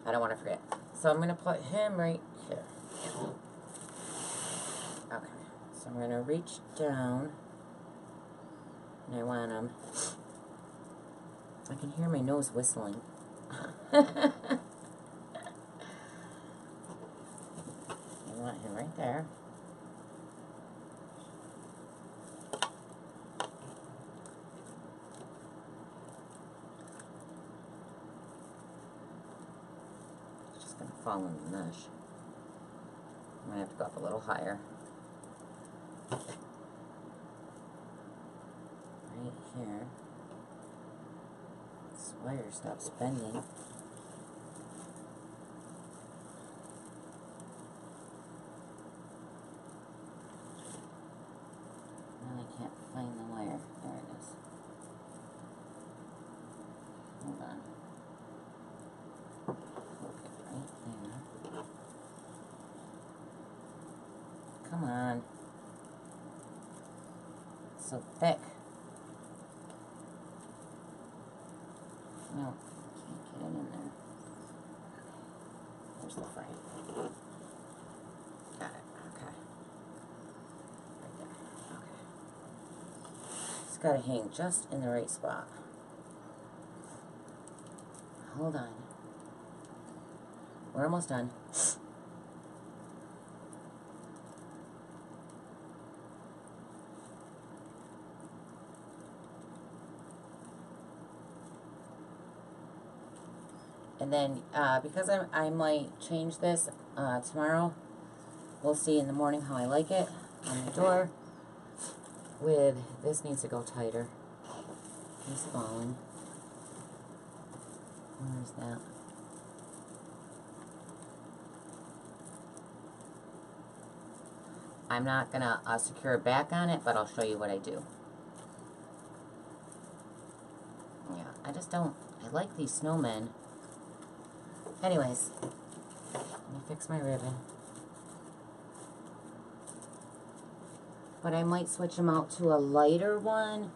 I don't want to forget. So I'm going to put him right here. Okay. So I'm going to reach down. And I want him. I can hear my nose whistling. I want him right there. Fall in the mesh. I'm going to have to go up a little higher. Right here. This wire stops bending. Now I can't find the wire. There it is. Hold on. Come on. It's so thick. No, can't get it in there. Okay. There's the frame. Got it. Okay. Right there. Okay. It's got to hang just in the right spot. Hold on. We're almost done. And then, because I might change this tomorrow, we'll see in the morning how I like it on the door. With this needs to go tighter. It's falling. Where's that? I'm not going to secure a back on it, but I'll show you what I do. Yeah, I just don't, I like these snowmen. Anyways, let me fix my ribbon. But I might switch them out to a lighter one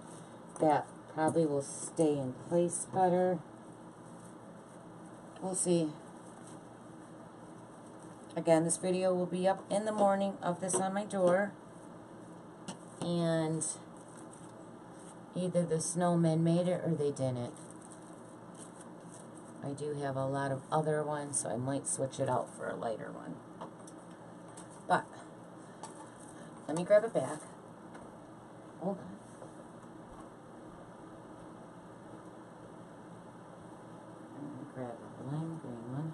that probably will stay in place better. We'll see. Again, this video will be up in the morning of this on my door. And either the snowmen made it or they didn't. I do have a lot of other ones, so I might switch it out for a lighter one. But let me grab it back. Hold on. I'm going to grab a lime green one.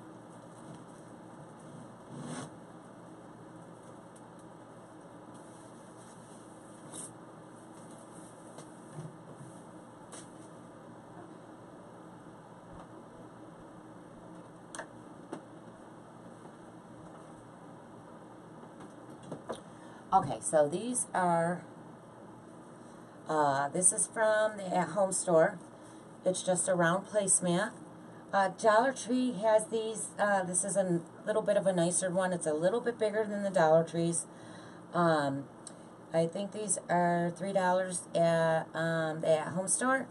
Okay, so these are, this is from the at-home store. It's just a round placemat. Dollar Tree has these. This is a little bit of a nicer one. It's a little bit bigger than the Dollar Trees. I think these are $3 at the at-home store.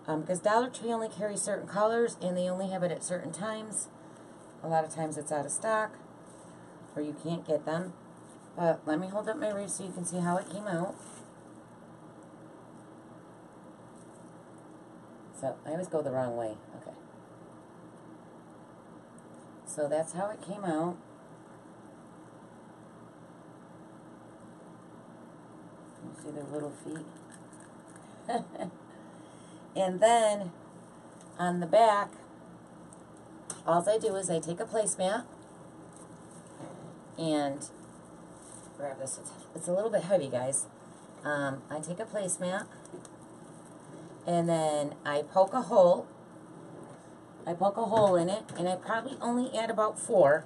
Because Dollar Tree only carries certain colors and they only have it at certain times. A lot of times it's out of stock or you can't get them. But let me hold up my wreath so you can see how it came out. So I always go the wrong way. Okay. So that's how it came out. You see their little feet. And then on the back, all I do is I take a placemat and grab this. It's a little bit heavy, guys. I take a placemat and then I poke a hole. I poke a hole in it, and I probably only add about 4.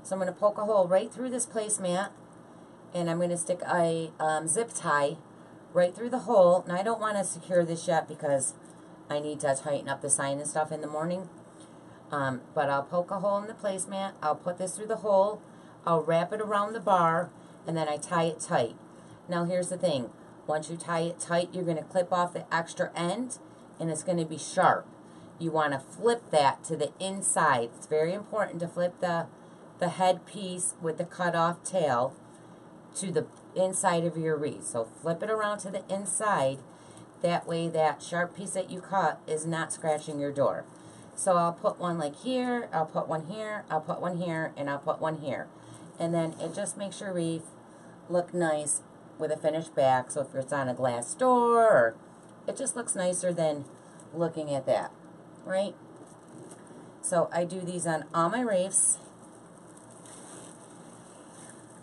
So I'm going to poke a hole right through this placemat, and I'm going to stick a zip tie right through the hole. Now I don't want to secure this yet because I need to tighten up the sign and stuff in the morning. But I'll poke a hole in the placemat. I'll put this through the hole. I'll wrap it around the bar, and then I tie it tight. Now here's the thing. Once you tie it tight, you're going to clip off the extra end, and it's going to be sharp. You want to flip that to the inside. It's very important to flip the head piece with the cut off tail to the inside of your wreath. So flip it around to the inside. That way that sharp piece that you cut is not scratching your door. So I'll put one like here, I'll put one here, I'll put one here, and I'll put one here. And then it just makes your wreath look nice with a finished back. So if it's on a glass door, or it just looks nicer than looking at that, right? So I do these on all my wreaths.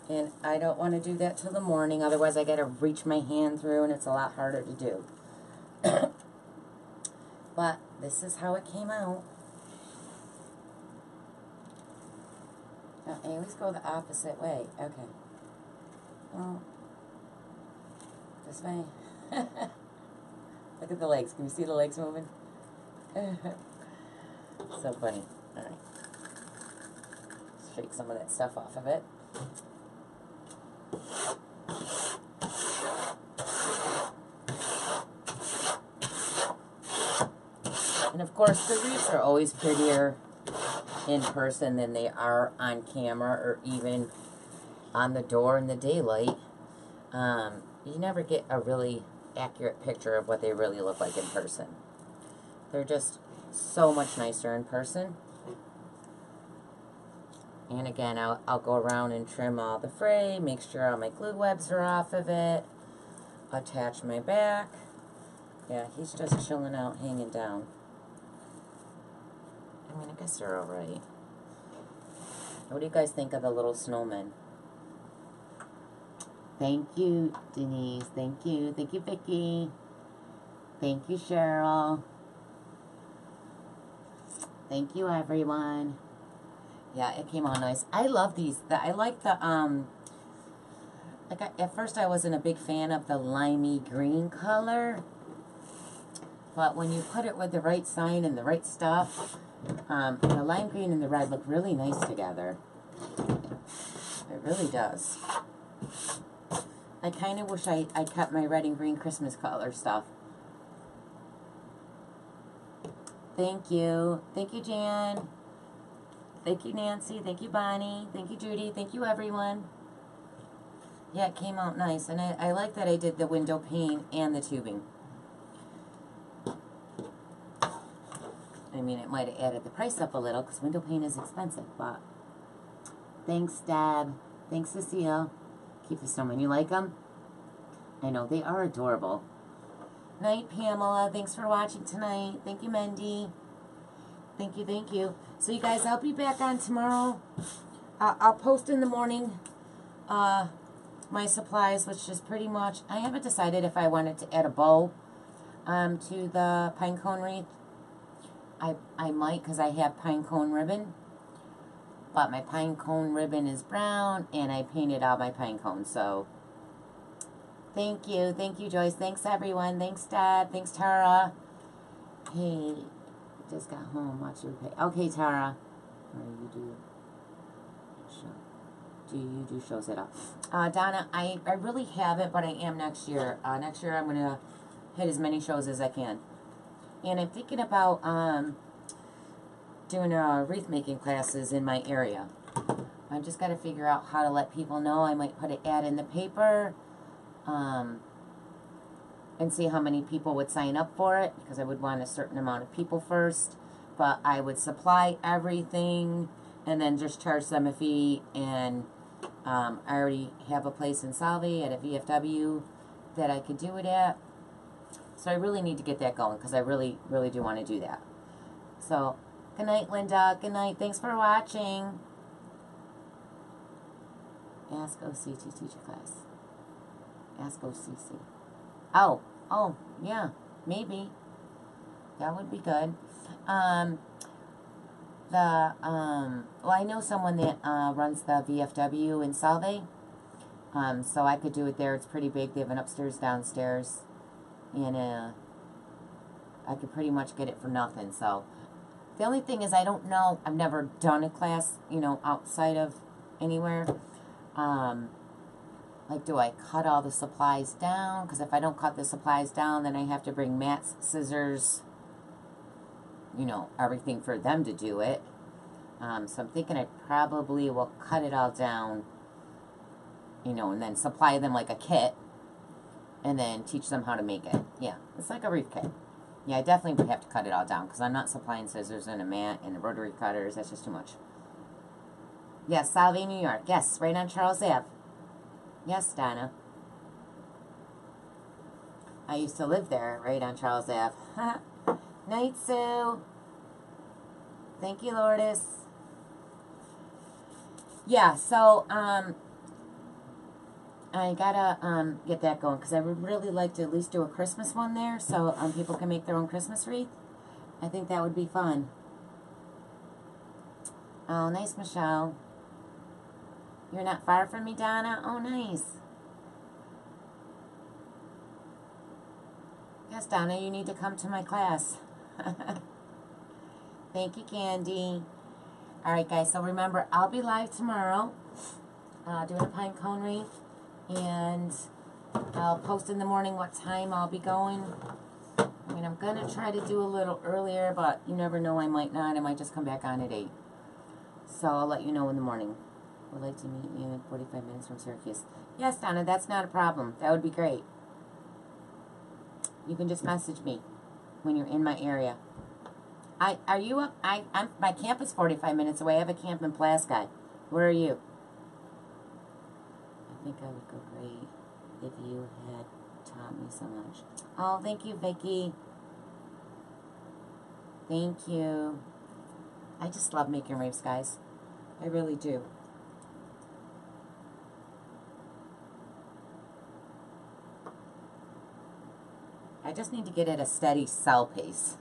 And I don't want to do that till the morning, otherwise I got to reach my hand through and it's a lot harder to do. But this is how it came out. Now, I always go the opposite way. Okay. Well, this way. Look at the legs. Can you see the legs moving? So funny. Alright. Shake some of that stuff off of it. And of course, the wreaths are always prettier in person than they are on camera or even on the door in the daylight. You never get a really accurate picture of what they really look like in person. They're just so much nicer in person. And again, I'll go around and trim all the fray, make sure all my glue webs are off of it, attach my back. Yeah, he's just chilling out, hanging down. I mean, I guess they're alright. What do you guys think of the little snowmen? Thank you, Denise. Thank you. Thank you, Vicki. Thank you, Cheryl. Thank you, everyone. Yeah, it came out nice. I love these. I like the like at first I wasn't a big fan of the limey green color, but when you put it with the right sign and the right stuff, the lime green and the red look really nice together. It really does. I kind of wish I kept my red and green Christmas color stuff. Thank you. Thank you, Jan. Thank you, Nancy. Thank you, Bonnie. Thank you, Judy. Thank you, everyone. Yeah, it came out nice. And I like that I did the window pane and the tubing. I mean, it might have added the price up a little because window pane is expensive, but thanks, Deb. Thanks, Cecile. Keep the snowmen. You like them? I know, they are adorable. Night, Pamela. Thanks for watching tonight. Thank you, Mendy. Thank you, thank you. So, you guys, I'll be back on tomorrow. I'll post in the morning my supplies, which is pretty much... I haven't decided if I wanted to add a bow to the pine cone wreath. I might, because I have pine cone ribbon. But my pine cone ribbon is brown, and I painted all my pine cones, so... Thank you, Joyce. Thanks, everyone. Thanks, Dad. Thanks, Tara. Hey, just got home. Watch your pay. Okay, Tara. Or you do show. Do you do shows at all? Donna, I really haven't, but I am next year. Next year I'm gonna hit as many shows as I can, and I'm thinking about doing wreath making classes in my area. I just got to figure out how to let people know. I might put an ad in the paper. And see how many people would sign up for it, because I would want a certain amount of people first, but I would supply everything and then just charge them a fee. And I already have a place in Salve at a VFW that I could do it at, so I really need to get that going because I really do want to do that. So good night, Linda. Good night. Thanks for watching. Ask OC to teach a class. Ask OCC. Oh, yeah, maybe. That would be good. Well, I know someone that runs the VFW in Salve, so I could do it there. It's pretty big. They have an upstairs, downstairs, and I could pretty much get it for nothing. So the only thing is I don't know. I've never done a class, you know, outside of anywhere. Like, do I cut all the supplies down? Because if I don't cut the supplies down, then I have to bring mats, scissors, you know, everything for them to do it. So I'm thinking I probably will cut it all down, you know, and then supply them like a kit, and then teach them how to make it. Yeah, it's like a wreath kit. Yeah, I definitely would have to cut it all down because I'm not supplying scissors and a mat and rotary cutters. That's just too much. Yes, Salve, New York. Yes, right on Charles Ave. Yes, Donna. I used to live there, right on Charles Ave. Night, Sue. Thank you, Lourdes. Yeah, so, I gotta, get that going, because I would really like to at least do a Christmas one there, so, people can make their own Christmas wreath. I think that would be fun. Oh, nice, Michelle. You're not far from me, Donna? Oh, nice. Yes, Donna, you need to come to my class. Thank you, Candy. All right, guys, so remember, I'll be live tomorrow doing a pine cone wreath, and I'll post in the morning what time I'll be going. I mean, I'm going to try to do a little earlier, but you never know, I might not. I might just come back on at 8. So I'll let you know in the morning. Would like to meet you in 45 minutes from Syracuse. Yes, Donna, that's not a problem. That would be great. You can just message me when you're in my area. Are you up? My camp is 45 minutes away. I have a camp in Plasky. Where are you? I think I would go great if you had taught me so much. Oh, thank you, Vicky. Thank you. I just love making wreaths, guys. I really do. I just need to get at a steady sell pace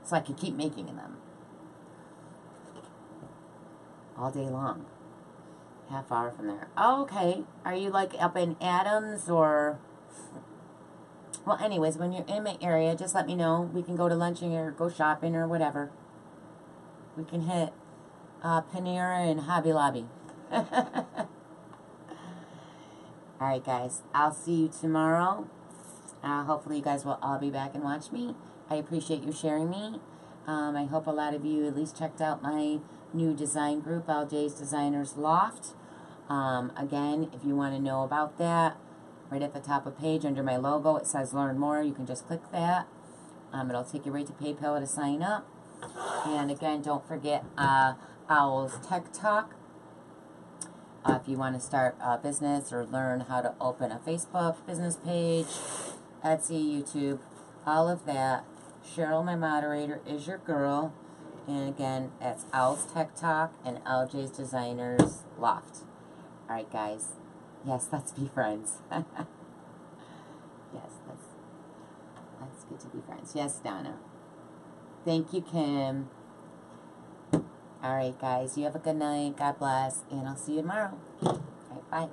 so I can keep making them all day long. Half hour from there. Oh, okay. Are you like up in Adams or... Well, anyways, when you're in my area, just let me know. We can go to lunch or go shopping or whatever. We can hit Panera and Hobby Lobby. Alright, guys. I'll see you tomorrow. Hopefully you guys will all be back and watch me. I appreciate you sharing me. I hope a lot of you at least checked out my new design group, LJ's Designers Loft. Again, if you want to know about that, right at the top of the page under my logo, it says Learn More. You can just click that. It'll take you right to PayPal to sign up. And again, don't forget Owl's Tech Talk. If you want to start a business or learn how to open a Facebook business page, Etsy, YouTube, all of that. Cheryl, my moderator, is your girl. And again, that's Owl's Tech Talk and LJ's Designers Loft. Alright, guys. Yes, let's be friends. Yes, let's get to be friends. Yes, Donna. Thank you, Kim. Alright, guys. You have a good night. God bless. And I'll see you tomorrow. Alright, bye.